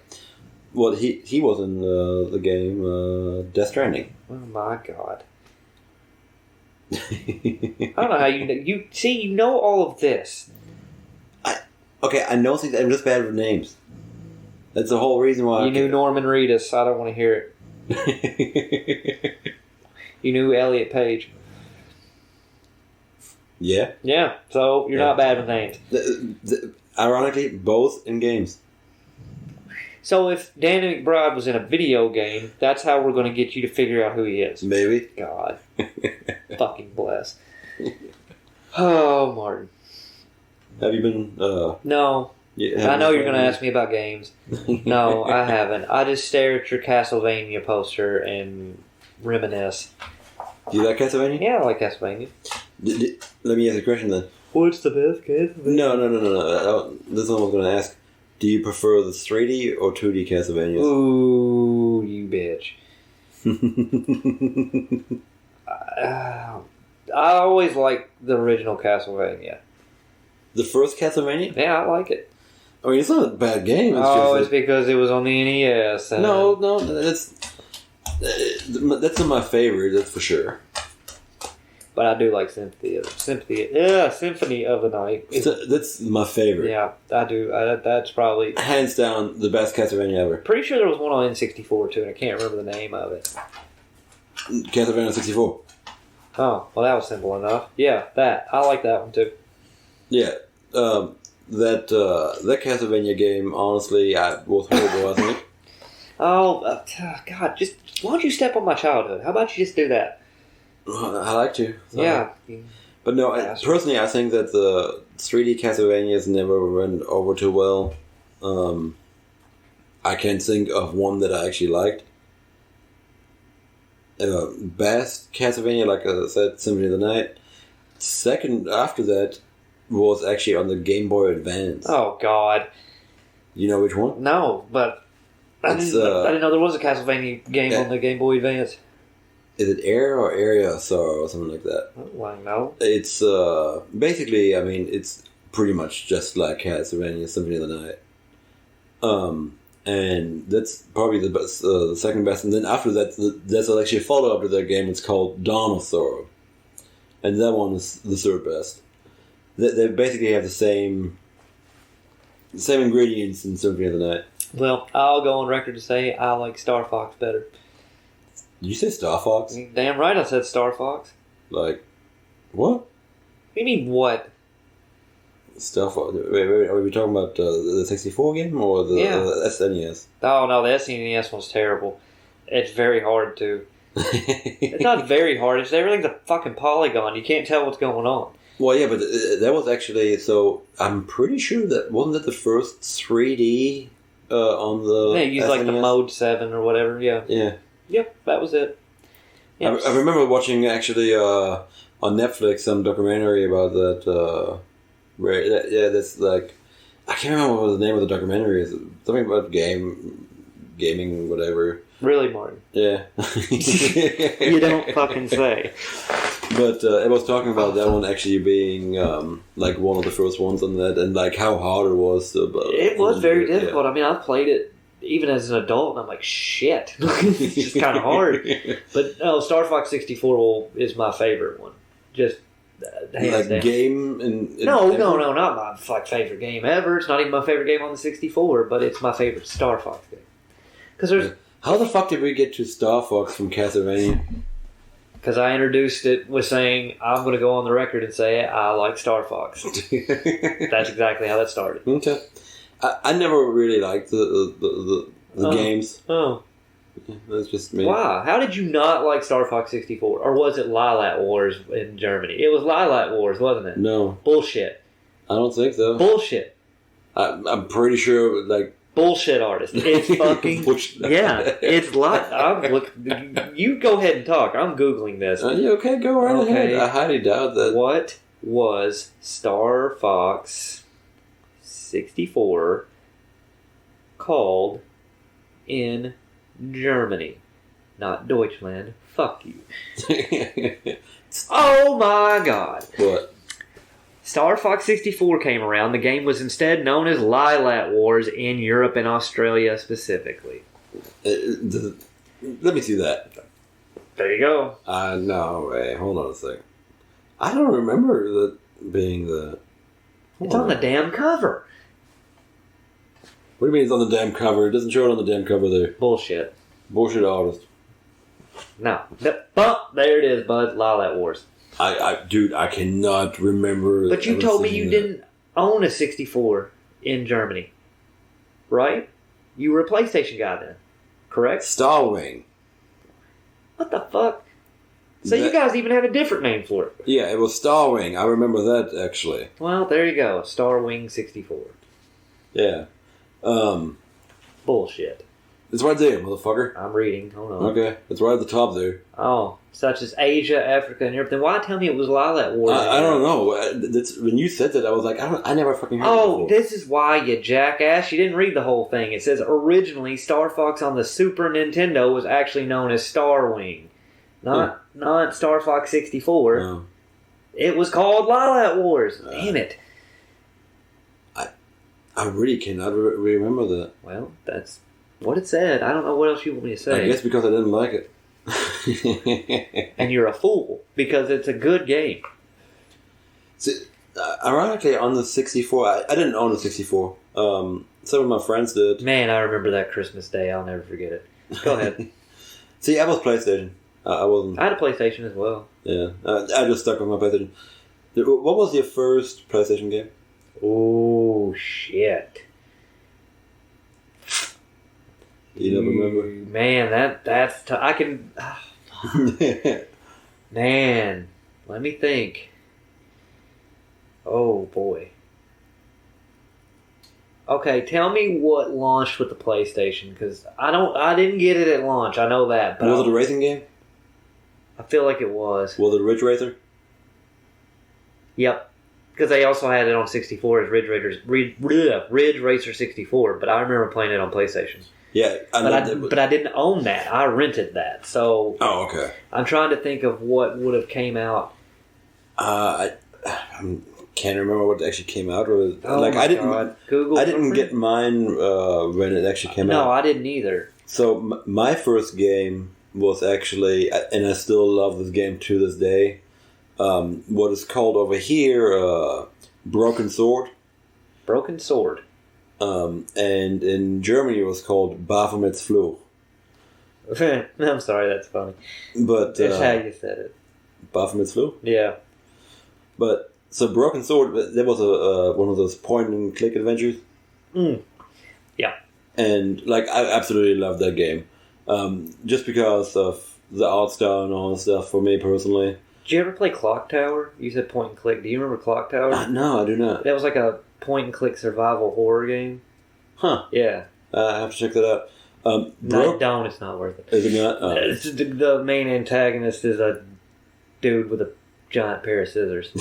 Well, he was in the game Death Stranding. Oh my God. I don't know how you know all of this. I know things. I'm just bad with names. That's the whole reason why. You knew Norman Reedus. I don't want to hear it. You knew Elliot Page. Yeah. Yeah. So you're not bad with names. Ironically, both in games. So if Danny McBride was in a video game, that's how we're going to get you to figure out who he is. Maybe. God. Fucking bless. Oh, Martin. Have you been... No. I know you're going to ask me about games. No, I haven't. I just stare at your Castlevania poster and reminisce. Do you like Castlevania? Yeah, I like Castlevania. Let me ask a question then. What's the best Castlevania? No. This one I was going to ask. Do you prefer the 3D or 2D Castlevanias? Ooh, you bitch. I always like the original Castlevania. The first Castlevania? Yeah, I like it. I mean, it's not a bad game. It's because it was on the NES. No, that's not my favorite, that's for sure. But I do like Symphony of the Night. That's my favorite. Yeah, I do. That's probably... Hands down, the best Castlevania ever. Pretty sure there was one on N64 too, and I can't remember the name of it. Castlevania 64. Oh, well that was simple enough. Yeah, that. I like that one too. Yeah. That Castlevania game, honestly, was horrible, I think. Oh, God, just... Why don't you step on my childhood? How about you just do that? I like to. So. Yeah. But no, personally, I think that the 3D Castlevanias never went over too well. I can't think of one that I actually liked. Best Castlevania, like I said, Symphony of the Night. Second after that was actually on the Game Boy Advance. Oh, God. You know which one? No, but I didn't know there was a Castlevania game on the Game Boy Advance. Is it Air or Area of Sorrow or something like that? Oh, I know. It's basically, I mean, it's pretty much just like Castlevania Symphony of the Night. And that's probably the best, the second best. And then after that, there's actually a follow-up to that game. It's called Dawn of Sorrow. And that one is the third best. They basically have the same same ingredients in Symphony of the Night. Well, I'll go on record to say I like Star Fox better. Did you say Star Fox? Damn right I said Star Fox. Like, what? What do you mean, what? Star Fox. Wait, are we talking about the 64 game or the SNES? Oh, no, the SNES one's terrible. It's very hard, too. It's not very hard. It's everything's a fucking polygon. You can't tell what's going on. Well, yeah, but that was actually... So, I'm pretty sure that... Wasn't that the first 3D on the Yeah, you used like the Mode 7 or whatever, yeah. Yeah. Yep, that was it. Yep. I remember watching, actually, on Netflix, some documentary about that... that's like... I can't remember what the name of the documentary is. Something about gaming, whatever. Really, Martin? Yeah. You don't fucking say. But it was talking about that one actually being like one of the first ones on that, and like how hard it was. It was very difficult. Yeah. I mean, I've played it even as an adult, and I'm like, shit. It's just kind of hard. But no, Star Fox 64 is my favorite one. Just hands like down. Game No, not my favorite game ever. It's not even my favorite game on the 64, but it's my favorite Star Fox game. Because there's... How the fuck did we get to Star Fox from Castlevania? Because I introduced it with saying, I'm going to go on the record and say I like Star Fox. That's exactly how that started. Okay. I never really liked the games. Oh. That's just me. Why? How did you not like Star Fox 64? Or was it Lilac Wars in Germany? It was Lilac Wars, wasn't it? No. Bullshit. I don't think so. Bullshit. I'm pretty sure, like... Bullshit artist. It's fucking... Yeah. It's you go ahead and talk. I'm Googling this. Okay, go right ahead. I highly doubt that. What was Star Fox 64 called in Germany? Not Deutschland. Fuck you. Oh my god. What? Star Fox 64 came around. The game was instead known as Lilac Wars in Europe and Australia specifically. Let me see that. There you go. No, wait, hold on a second. I don't remember that being the... It's on the damn cover. What do you mean it's on the damn cover? It doesn't show it on the damn cover there. Bullshit. Bullshit artist. No. There it is, bud. Lilac Wars. Dude, I cannot remember. But you told me you didn't own a 64 in Germany, right? You were a PlayStation guy then, correct? Starwing. What the fuck? So you guys even had a different name for it. Yeah, it was Starwing. I remember that, actually. Well, there you go. Starwing 64. Yeah. Bullshit. It's right there, motherfucker. I'm reading. Hold on. Okay. It's right at the top there. Oh, such as Asia, Africa, and Europe. Then why tell me it was Lilac Wars? I don't know. When you said that, I was like, I never fucking heard it before. This is why, you jackass. You didn't read the whole thing. It says, originally, Star Fox on the Super Nintendo was actually known as Starwing. Not Star Fox 64. No. It was called Lilac Wars. Damn it. I really cannot remember that. Well, that's what it said. I don't know what else you want me to say. I guess because I didn't like it. And you're a fool, because it's a good game. See, ironically, on the 64, I didn't own a 64. Some of my friends did. Man, I remember that Christmas day. I'll never forget it. Go ahead. See, I was PlayStation. I wasn't. I had a PlayStation as well. Yeah, I just stuck with my PlayStation. What was your first PlayStation game? Oh, shit. You don't remember? Man, that's... I can... Man, let me think. Oh, boy. Okay, tell me what launched with the PlayStation, because I didn't get it at launch, I know that. But was it a racing game? I feel like it was. Was it Ridge Racer? Yep. Because they also had it on 64 as Ridge Racer 64, but I remember playing it on PlayStation. Yeah, but I didn't own that. I rented that. So oh, okay. I'm trying to think of what would have came out. I can't remember what actually came out. I didn't get mine when it actually came out. No, I didn't either. So my first game was actually, and I still love this game to this day. What is called over here, Broken Sword. Broken Sword. And in Germany it was called Baphomets Fluch. I'm sorry, that's funny. But that's how you said it. Baphomets Fluch? Yeah. But, so Broken Sword, that was one of those point-and-click adventures. Yeah. And, like, I absolutely love that game. Just because of the art style and all that stuff for me personally. Did you ever play Clock Tower? You said point and click. Do you remember Clock Tower? No, I do not. That was like a point and click survival horror game. Huh. Yeah. I have to check that out. No, don't. It's not worth it. Is it not? The main antagonist is a dude with a giant pair of scissors.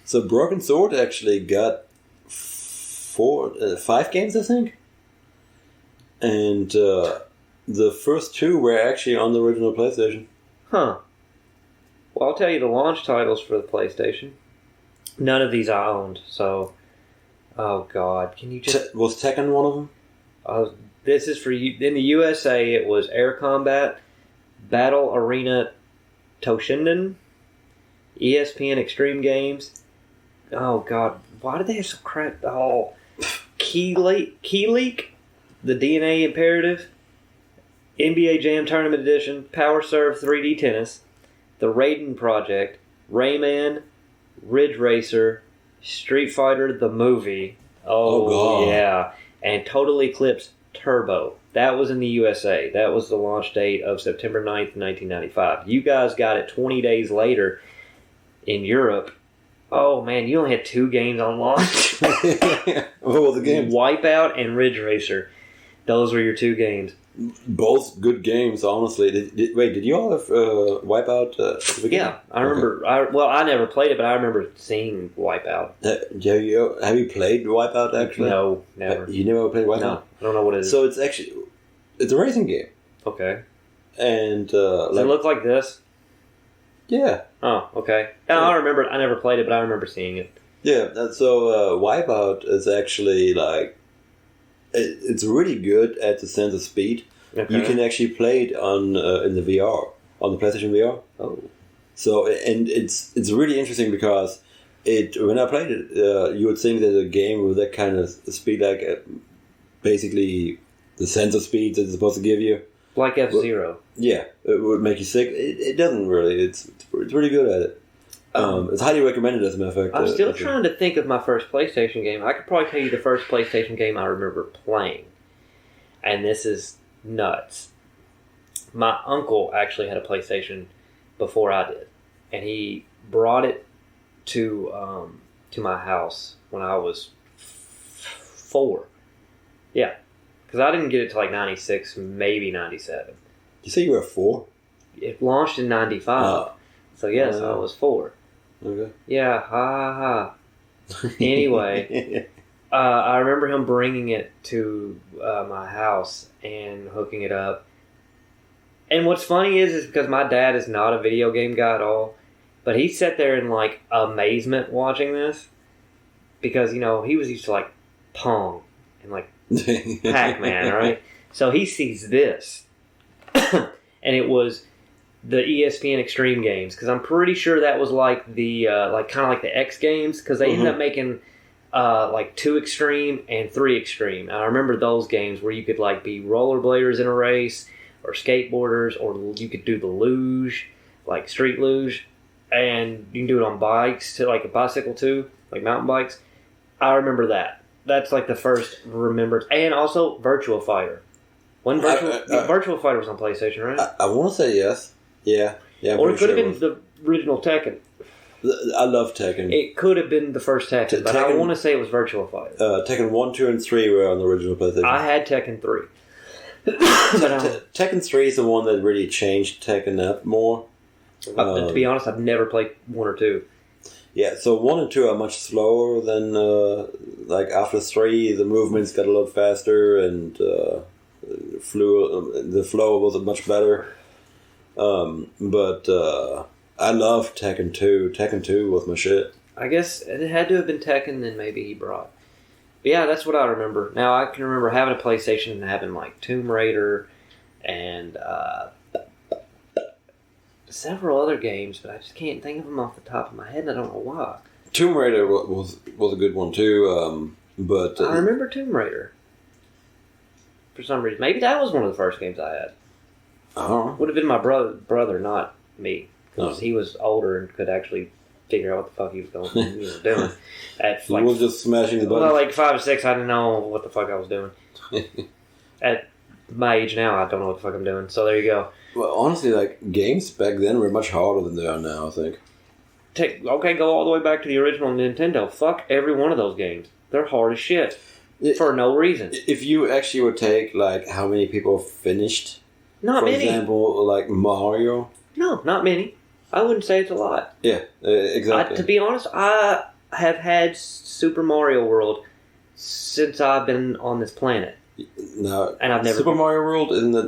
So Broken Sword actually got 5 games, I think. And the first 2 were actually on the original PlayStation. Huh. Well, I'll tell you the launch titles for the PlayStation. None of these I owned, so... Oh, God. Can you just... Was Tekken one of them? This is for you. In the USA, it was Air Combat, Battle Arena Toshinden, ESPN Extreme Games. Oh, God. Why did they have some crap? Oh, Key Leak, the DNA Imperative, NBA Jam Tournament Edition, Power Serve 3D Tennis, The Raiden Project, Rayman, Ridge Racer, Street Fighter the Movie. Oh God. Yeah. And Total Eclipse Turbo. That was in the USA. That was the launch date of September 9th, 1995. You guys got it 20 days later in Europe. Oh, man, you only had 2 games on launch. What were the games? Wipeout and Ridge Racer. Those were your 2 games. Both good games, honestly. Did you all have Wipeout? Yeah, I remember. Okay. I never played it, but I remember seeing Wipeout. Have you played Wipeout, actually? No, never. You never played Wipeout? No, I don't know what it is. So it's a racing game. Okay. And does it look like this? Yeah. Oh, okay. No, I remember. I never played it, but I remember seeing it. Yeah. So Wipeout is actually like. It's really good at the sense of speed. Okay. You can actually play it on in the VR, on the PlayStation VR. Oh. So, and it's really interesting because when I played it, you would think that a game with that kind of speed, like basically the sense of speed that it's supposed to give you. Like F-Zero. Yeah, it would make you sick. It doesn't really. It's pretty good at it. It's highly recommended, as a matter of fact. I'm still trying to think of my first PlayStation game. I could probably tell you the first PlayStation game I remember playing. And this is nuts. My uncle actually had a PlayStation before I did. And he brought it to my house when I was 4. Yeah. Because I didn't get it till like 96, maybe 97. You say you were 4? It launched in 95. So yes, I was 4. Okay. Yeah, ha. Anyway, I remember him bringing it to my house and hooking it up. And what's funny is because my dad is not a video game guy at all, but he sat there in like amazement watching this because he was used to like Pong and like Pac-Man, right? So he sees this, and it was the ESPN Extreme Games, because I'm pretty sure that was like the kind of like the X Games, because they ended up making like 2 Extreme and 3 Extreme. And I remember those games where you could like be rollerbladers in a race, or skateboarders, or you could do the luge, like street luge, and you can do it on bikes too, like a bicycle too, like mountain bikes. I remember that. That's like the first remembrance, and also Virtua Fighter. When Virtua Fighter was on PlayStation, right? I want to say yes. Yeah. Or it could have been the original Tekken. I love Tekken. It could have been the first Tekken, but I want to say it was Virtua Fighter. Tekken 1, 2, and 3 were on the original PlayStation. I had Tekken 3. Tekken 3 is the one that really changed Tekken up more. To be honest, I've never played 1 or 2. Yeah, so 1 and 2 are much slower than, like, after 3, the movements got a lot faster, and the flow was much better. But I love Tekken 2. Tekken 2 was my shit. I guess it had to have been Tekken, then maybe he brought. But yeah, that's what I remember. Now, I can remember having a PlayStation and having, like, Tomb Raider and several other games, but I just can't think of them off the top of my head, and I don't know why. Tomb Raider was a good one, too. But I remember Tomb Raider. For some reason.Maybe that was one of the first games I had. I don't know. Would have been my brother, not me. Because he was older and could actually figure out what the fuck he was doing. At like, he was just smashing the buttons? Well, like 5 or 6, I didn't know what the fuck I was doing. At my age now, I don't know what the fuck I'm doing. So there you go. Well, honestly, like, games back then were much harder than they are now, I think. Go all the way back to the original Nintendo. Fuck every one of those games. They're hard as shit. For no reason. If you actually would take, like, how many people finished... Not many. For example, like Mario. No, not many. I wouldn't say it's a lot. Yeah, exactly. To be honest, I have had Super Mario World since I've been on this planet. No, and I've never Super Mario World in the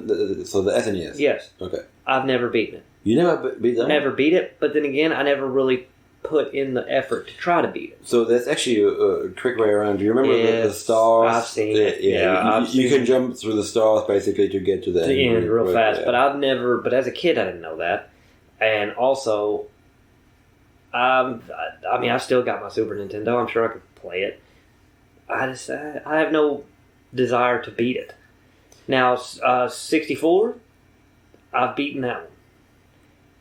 SNES. Yes. Okay. I've never beaten it. You never beat that? Never beat it, but then again, I never really put in the effort to try to beat it. So that's actually a quick way around. Do you remember the stars? I've seen it. Yeah, you can jump through the stars basically to get to the end real fast. Yeah. But as a kid, I didn't know that. And also, I mean, I still got my Super Nintendo. I'm sure I could play it. I have no desire to beat it. Now, 64, I've beaten that one.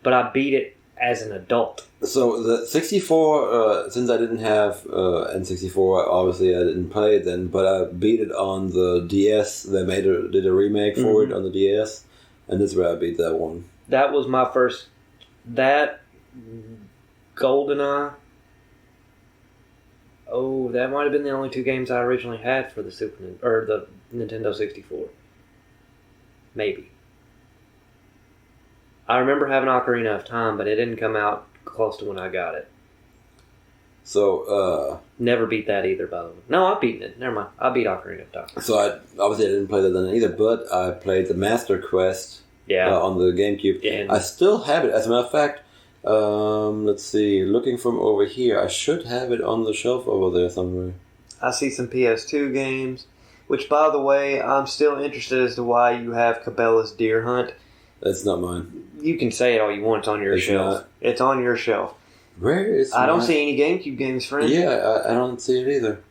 But I beat it as an adult. So the 64, since I didn't have N64, obviously I didn't play it then, but I beat it on the DS. They did a remake for it on the DS, and that's where I beat that one. That was my first. That GoldenEye. Oh, that might have been the only 2 games I originally had for the the Nintendo 64. Maybe. I remember having Ocarina of Time, but it didn't come out close to when I got it. So, never beat that either, by the way. No, I've beaten it. Never mind. I beat Ocarina of Time. So, obviously I didn't play that then either, but I played the Master Quest on the GameCube. Yeah. I still have it. As a matter of fact, let's see. Looking from over here, I should have it on the shelf over there somewhere. I see some PS2 games, which, by the way, I'm still interested as to why you have Cabela's Deer Hunt. That's not mine. You can say it all you want. It's on your shelf. It's on your shelf. Where is I don't see any GameCube games, friend. Yeah, I don't see it either.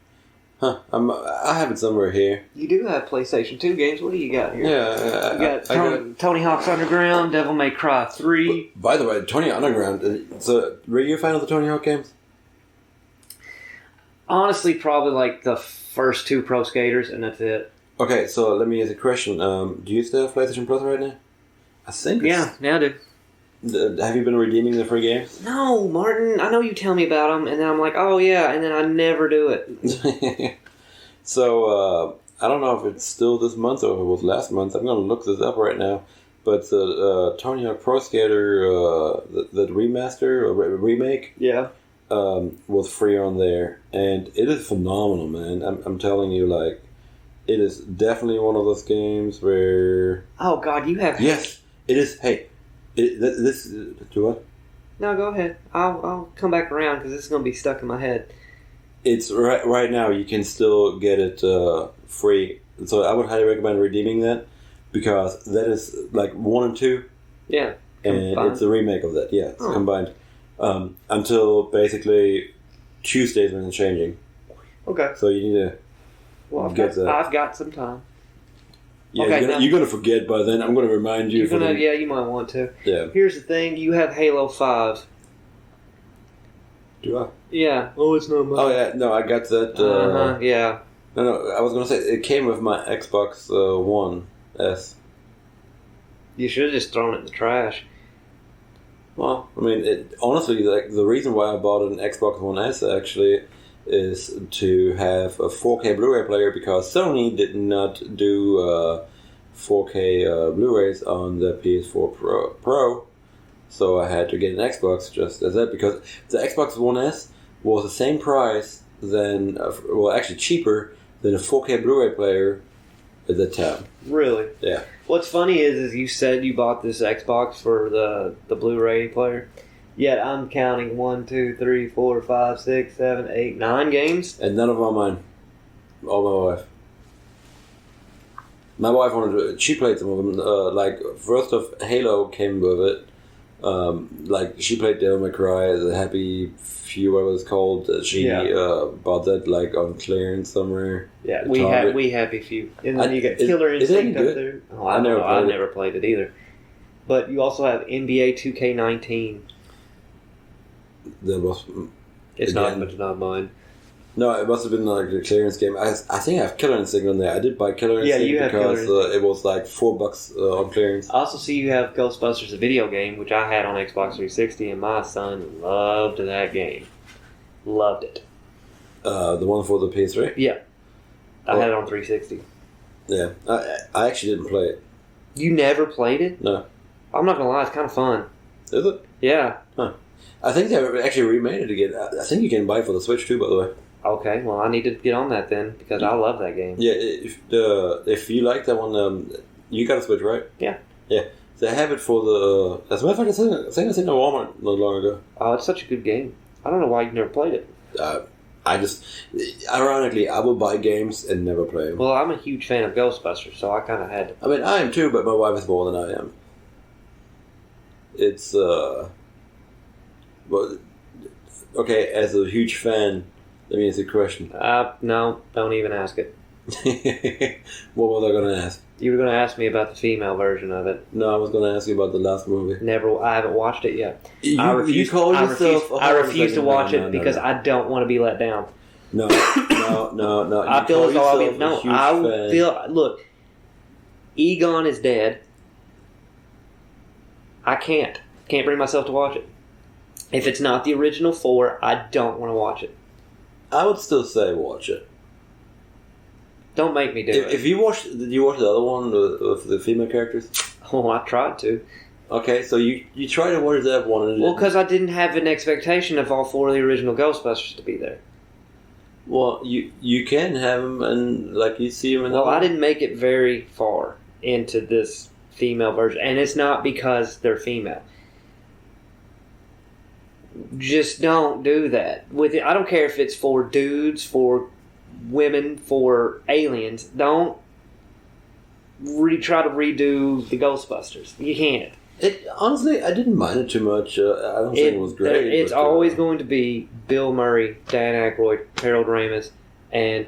Huh. I have it somewhere here. You do have PlayStation 2 games. What do you got here? Yeah. You got Tony Hawk's Underground, Devil May Cry 3. By the way, Tony Underground. So, were you a fan of the Tony Hawk games? Honestly, probably like the first 2 Pro Skaters, and that's it. Okay, so let me ask a question. Do you still have PlayStation Plus right now? I think yeah, I do. Have you been redeeming the free games? No, Martin. I know you tell me about them, and then I'm like, oh yeah, and then I never do it. So, I don't know if it's still this month or if it was last month. I'm going to look this up right now. But the Tony Hawk Pro Skater, the remaster or remake, was free on there, and it is phenomenal, man. I'm telling you, like, it is definitely one of those games where. Oh God, you have. Yes, it is. Hey. This do what? No, go ahead. I'll come back around because this is going to be stuck in my head. It's right now. You can still get it free, so I would highly recommend redeeming that because that is like 1 and 2. Yeah, and it's a remake of that. Yeah, it's combined until basically Tuesdays when it's changing. Okay. So you need to get that. I've got some time. Yeah, okay, you're gonna forget by then. I'm gonna remind you. Yeah, you might want to. Yeah. Here's the thing: you have Halo 5. Do I? Yeah. Oh, it's not mine. Oh yeah, no, I got that. Yeah. No, I was gonna say it came with my Xbox One S. You should have just thrown it in the trash. Well, I mean, honestly, like the reason why I bought an Xbox One S actually is to have a 4K Blu-ray player because Sony did not do 4K Blu-rays on the PS4 Pro, so I had to get an Xbox just as that because the Xbox One S was the same price than, well, actually cheaper than a 4K Blu-ray player at that time. Really? Yeah. What's funny is you said you bought this Xbox for the Blu-ray player. Yet I'm counting 1, 2, 3, 4, 5, 6, 7, 8, 9 games. And none of them are mine. All my wife. My wife wanted to. She played some of them. Like, first of Halo came with it. Like she played Devil May Cry, the Happy Few, whatever it's called. She bought that like on clearance somewhere. Yeah, we Happy Few, and then you got Killer Instinct up there. Oh, I never played it either. But you also have NBA 2K19. That was. It's not mine. No, it must have been like a clearance game. I think I have Killer Instinct on there. I did buy Killer Instinct because it was like $4 on clearance. I also see you have Ghostbusters, a video game, which I had on Xbox 360, and my son loved that game. Loved it. The one for the PS3? Yeah. I had it on 360. Yeah. I actually didn't play it. You never played it? No. I'm not gonna lie, it's kind of fun. Is it? Yeah. Huh. I think they actually remade it again. I think you can buy it for the Switch too, by the way. Okay, well, I need to get on that then, because I love that game. Yeah, if you like that one, you got a Switch, right? Yeah. Yeah. They have it for the... As a matter of fact, I think I seen it at Walmart not long ago. Oh, it's such a good game. I don't know why you've never played it. Ironically, I will buy games and never play them. Well, I'm a huge fan of Ghostbusters, so I kind of had to. I mean, I am too, but my wife is more than I am. It's, well, okay, as a huge fan... Let me ask you a question. No, don't even ask it. What was I going to ask? You were going to ask me about the female version of it. No, I was going to ask you about the last movie. I haven't watched it yet. I refuse to watch it because I don't want to be let down. No. I feel as though look, Egon is dead. I can't bring myself to watch it. If it's not the original 4, I don't want to watch it. I would still say watch it. Don't make me do it. If you did you watch the other one with the female characters? Oh, I tried to. Okay, so you tried to watch that one. Well, because I didn't have an expectation of all 4 of the original Ghostbusters to be there. Well, you can have them and like you see them in. Well, I didn't make it very far into this female version, and it's not because they're female. Just don't do that. With it, I don't care if it's for dudes, for women, for aliens. Don't try to redo the Ghostbusters. You can't. Honestly, I didn't mind it too much. I don't think it was great. It's always going to be Bill Murray, Dan Aykroyd, Harold Ramis, and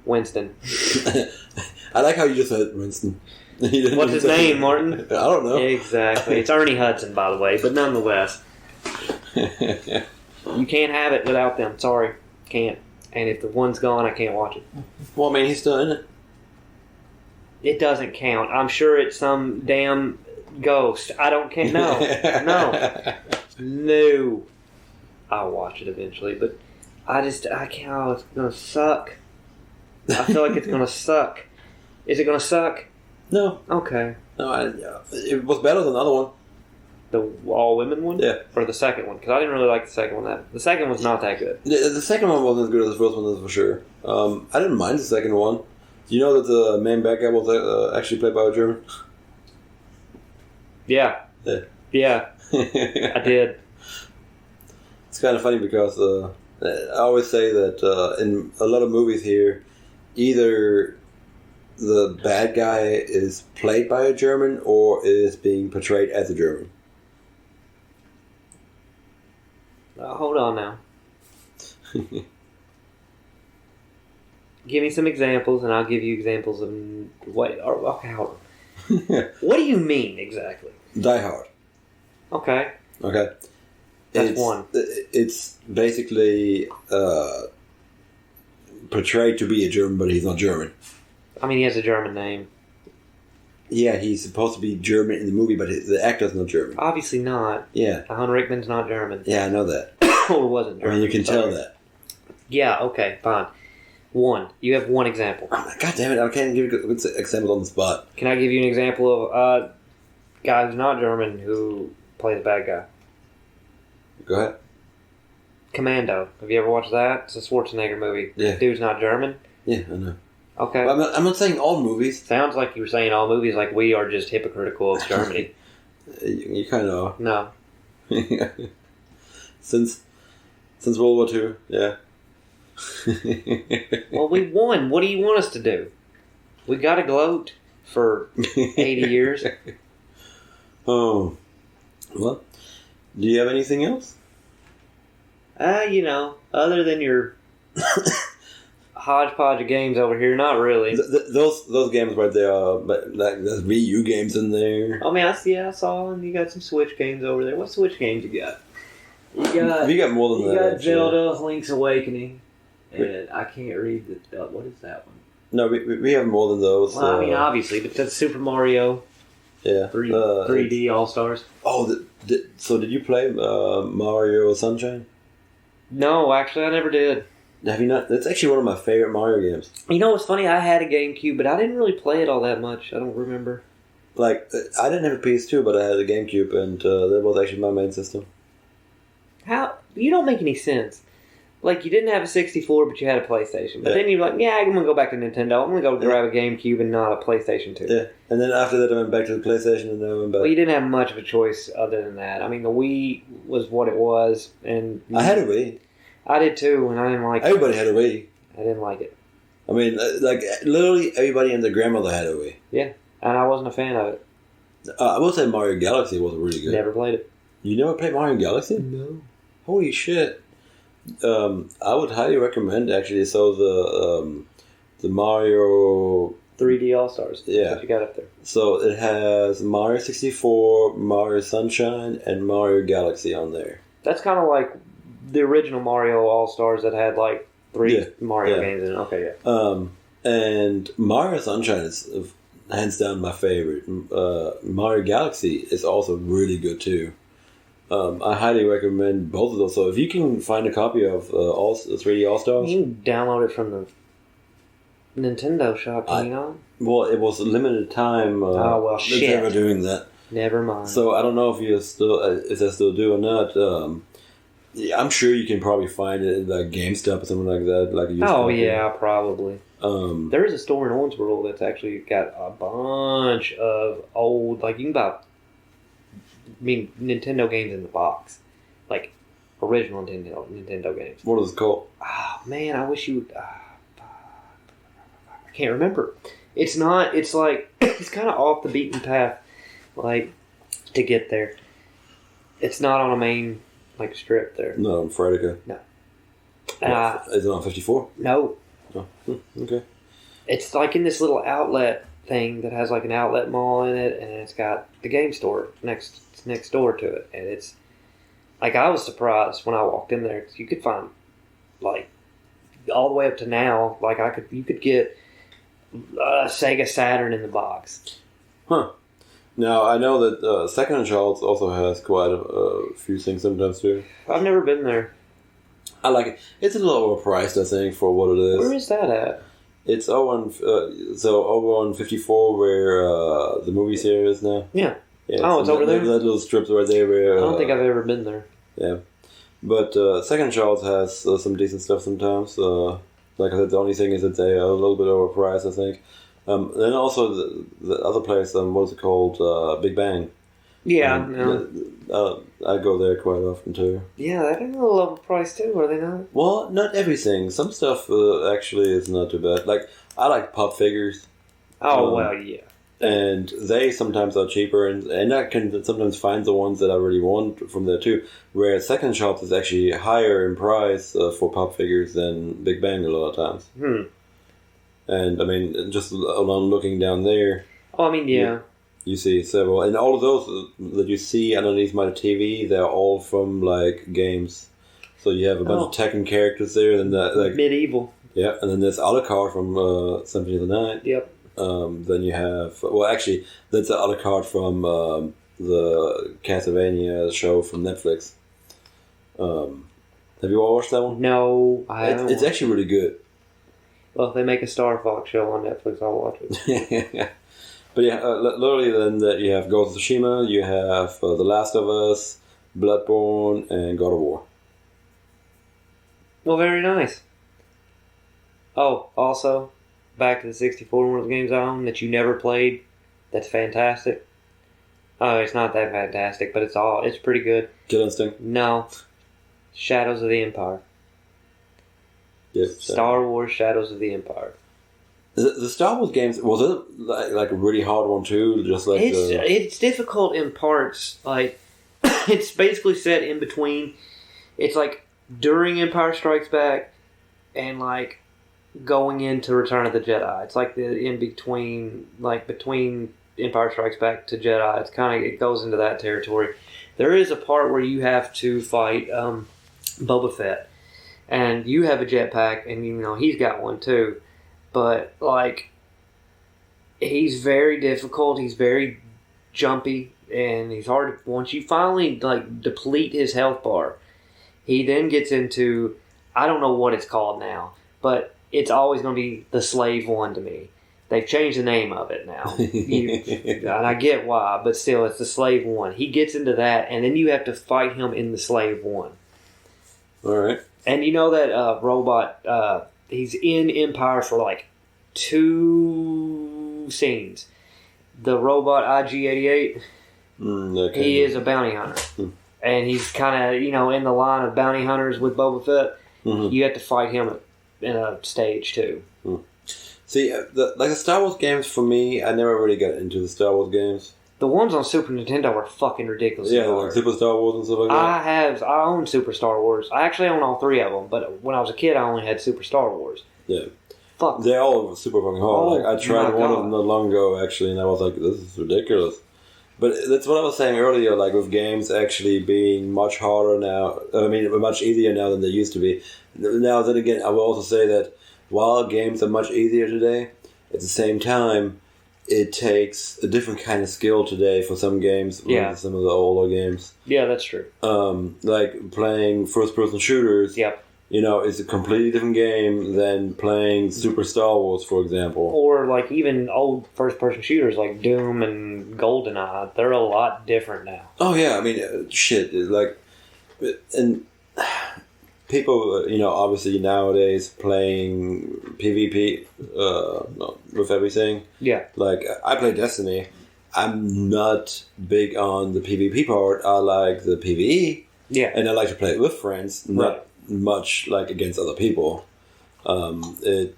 Winston. I like how you just said Winston. What's his name, Martin? I don't know. Exactly. It's Ernie Hudson, by the way, but nonetheless. You can't have it without them. Sorry. Can't. And if the one's gone, I can't watch it. Well, I mean, he's still in it. It doesn't count. I'm sure it's some damn ghost. I don't care. No. I'll watch it eventually, but I can't. Oh, it's going to suck. I feel like it's going to suck. Is it going to suck? No. Okay. No, it was better than the other one. The all-women one? Yeah. Or the second one? Because I didn't really like the second one. The second one's not that good. The second one wasn't as good as the first one, that's for sure. I didn't mind the second one. You know that the main bad guy was actually played by a German? Yeah. Yeah. I did. It's kind of funny because I always say that in a lot of movies here, either the bad guy is played by a German or is being portrayed as a German. Hold on now. Give me some examples, and I'll give you examples of what. Okay, hold on. What do you mean exactly? Die Hard. Okay. That's one. It's basically portrayed to be a German, but he's not German. I mean, he has a German name. Yeah, he's supposed to be German in the movie, but the actor's not German. Obviously not. Yeah. Alan Rickman's not German. Yeah, I know that. Or wasn't German. I mean, you can tell that. Yeah, okay, fine. One. You have one example. Oh, God damn it, I can't give you a good example on the spot. Can I give you an example of a guy who's not German who plays a bad guy? Go ahead. Commando. Have you ever watched that? It's a Schwarzenegger movie. Yeah. Dude's not German? Yeah, I know. Okay. Well, I'm not saying all movies. Sounds like you were saying all movies like we are just hypocritical of Germany. You kind of are. No. Since World War II, yeah. Well, we won. What do you want us to do? We got to gloat for 80 years. Oh. Well, Do you have anything else? Other than your hodgepodge of games over here, not really. Those games right there, but like there's Wii U games in there. I mean, I saw, and you got some Switch games over there. What Switch games you got? We got more than that. You got Zelda, Link's Awakening, and I can't read what is that one? No, we have more than those. Well, I mean, obviously, but that's Super Mario. Yeah, 3D All Stars. Oh, so did you play Mario Sunshine? No, actually, I never did. Have you not? That's actually one of my favorite Mario games. You know what's funny? I had a GameCube, but I didn't really play it all that much. I don't remember. Like, I didn't have a PS2, but I had a GameCube, and that was actually my main system. How? You don't make any sense. Like, you didn't have a 64, but you had a PlayStation. But then you're like, yeah, I'm going to go back to Nintendo. I'm going to go grab a GameCube and not a PlayStation 2. Yeah, and then after that I went back to the PlayStation, and then I went back. Well, you didn't have much of a choice other than that. I mean, the Wii was what it was. And I had a Wii. I did too, and I didn't like it. Everybody had a Wii. I didn't like it. I mean, like, literally everybody and their grandmother had a Wii. Yeah, and I wasn't a fan of it. I will say Mario Galaxy was really good. Never played it. You never played Mario Galaxy? No. Holy shit. I would highly recommend, actually. So the Mario 3D All Stars. Yeah. That's what you got up there. So it has Mario 64, Mario Sunshine, and Mario Galaxy on there. That's kind of like the original Mario All Stars that had like 3 Mario games in it. Okay, yeah. And Mario Sunshine is hands down my favorite. Mario Galaxy is also really good too. I highly recommend both of those. So if you can find a copy of 3D All Stars, you can download it from the Nintendo shop. Can you not? Well, it was a limited time. Shit! They were doing that. Never mind. So I don't know if if they still do or not. Yeah, I'm sure you can probably find it at like GameStop or something like that. Probably. There is a store in Owensboro that's actually got a bunch of old, like you can buy. Nintendo games in the box, like original Nintendo games. What is it called? Oh man, I wish you would. I can't remember. It's not. It's like it's kind of off the beaten path, like to get there. It's not on a main like strip there. No, Vertigo. No. Is it on 54? No. Oh, okay. It's like in this little outlet thing that has like an outlet mall in it, and it's got the game store next door to it, and it's like I was surprised when I walked in there. You could find like all the way up to now, like you could get Sega Saturn in the box. Huh. Now I know that Second Child's also has quite a few things sometimes too. I've never been there. I like it. It's a little overpriced, I think, for what it is. Where is that at? It's over on 54 where the movie series is now. Yeah. It's over there? That little strip right there where... I don't think I've ever been there. Yeah. But Second Child has some decent stuff sometimes. Like I said, the only thing is that they are a little bit overpriced, I think. Then also the other place, what is it called? Big Bang. Yeah. I go there quite often too. Yeah, they're a little overpriced too, are they not? Well, not everything. Some stuff actually is not too bad. Like, I like pop figures. Oh, well, yeah. And they sometimes are cheaper, and I can sometimes find the ones that I really want from there too. Where Second Shop is actually higher in price for pop figures than Big Bang a lot of times. And I mean, just along looking down there. Oh, I mean, yeah. You see several, and all of those that you see underneath my TV, they're all from like games. So you have a bunch of Tekken characters there, and like medieval. Yeah, and then there's Alucard from Symphony of the Night. Yep. Then you have, well, actually, that's an Alucard from the Castlevania show from Netflix. Have you all watched that one? No, I haven't. It's actually really good. Well, if they make a Star Fox show on Netflix, I'll watch it. But yeah, literally then that you have Ghost of Tsushima, you have The Last of Us, Bloodborne, and God of War. Well, very nice. Oh, also, back to the 64, one of the games I own that you never played. That's fantastic. Oh, it's not that fantastic, but it's pretty good. Kill Instinct? No. Shadows of the Empire. Yep. Star Wars Shadows of the Empire. The Star Wars games, was it like a really hard one too? Just like it's difficult in parts. Like it's basically set in between. It's like during Empire Strikes Back and like going into Return of the Jedi. It's like the in between, like between Empire Strikes Back to Jedi. It's kind of, it goes into that territory. There is a part where you have to fight Boba Fett, and you have a jetpack, and you know he's got one too. But like, he's very difficult. He's very jumpy, and he's hard. Once you finally like deplete his health bar, he then gets into, I don't know what it's called now, but it's always going to be the Slave One to me. They've changed the name of it now. And I get why, but still, it's the Slave One. He gets into that, and then you have to fight him in the Slave One. All right. And you know that robot, he's in Empire for like 2 scenes. The robot IG-88, okay. he is a bounty hunter. And he's kind of, you know, in the line of bounty hunters with Boba Fett. You have to fight him in a stage, too. See, the Star Wars games, for me, I never really got into the Star Wars games. The ones on Super Nintendo are fucking ridiculous. Yeah, like Super Star Wars and stuff like that. I own Super Star Wars. I actually own all 3 of them, but when I was a kid, I only had Super Star Wars. Yeah. Fuck. They're all super fucking hard. Oh, I tried one of them not long ago, actually, and I was like, this is ridiculous. But that's what I was saying earlier, like with games actually being much harder now, I mean, much easier now than they used to be. Now, then again, I will also say that while games are much easier today, at the same time, it takes a different kind of skill today for some games than some of the older games. Yeah, that's true. Like playing first-person shooters. Yep. You know, it's a completely different game than playing Super Star Wars, for example. Or like even old first-person shooters like Doom and GoldenEye. They're a lot different now. Oh yeah, I mean, shit. Like, and people, you know, obviously nowadays playing PvP with everything. Yeah. Like, I play Destiny. I'm not big on the PvP part. I like the PvE. Yeah. And I like to play it with friends, not much like against other people. It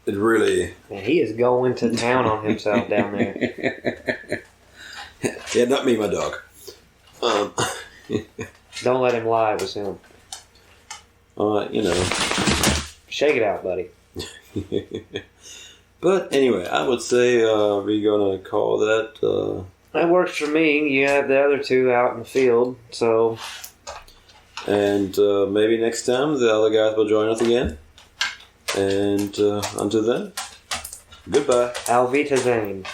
really... Man, he is going to town on himself down there. Yeah, not me, my dog. Don't let him lie, it was him. You know. Shake it out, buddy. But anyway, I would say we're going to call that... That works for me. You have the other 2 out in the field, so... And maybe next time the other guys will join us again. And until then, goodbye. Alvita Zane.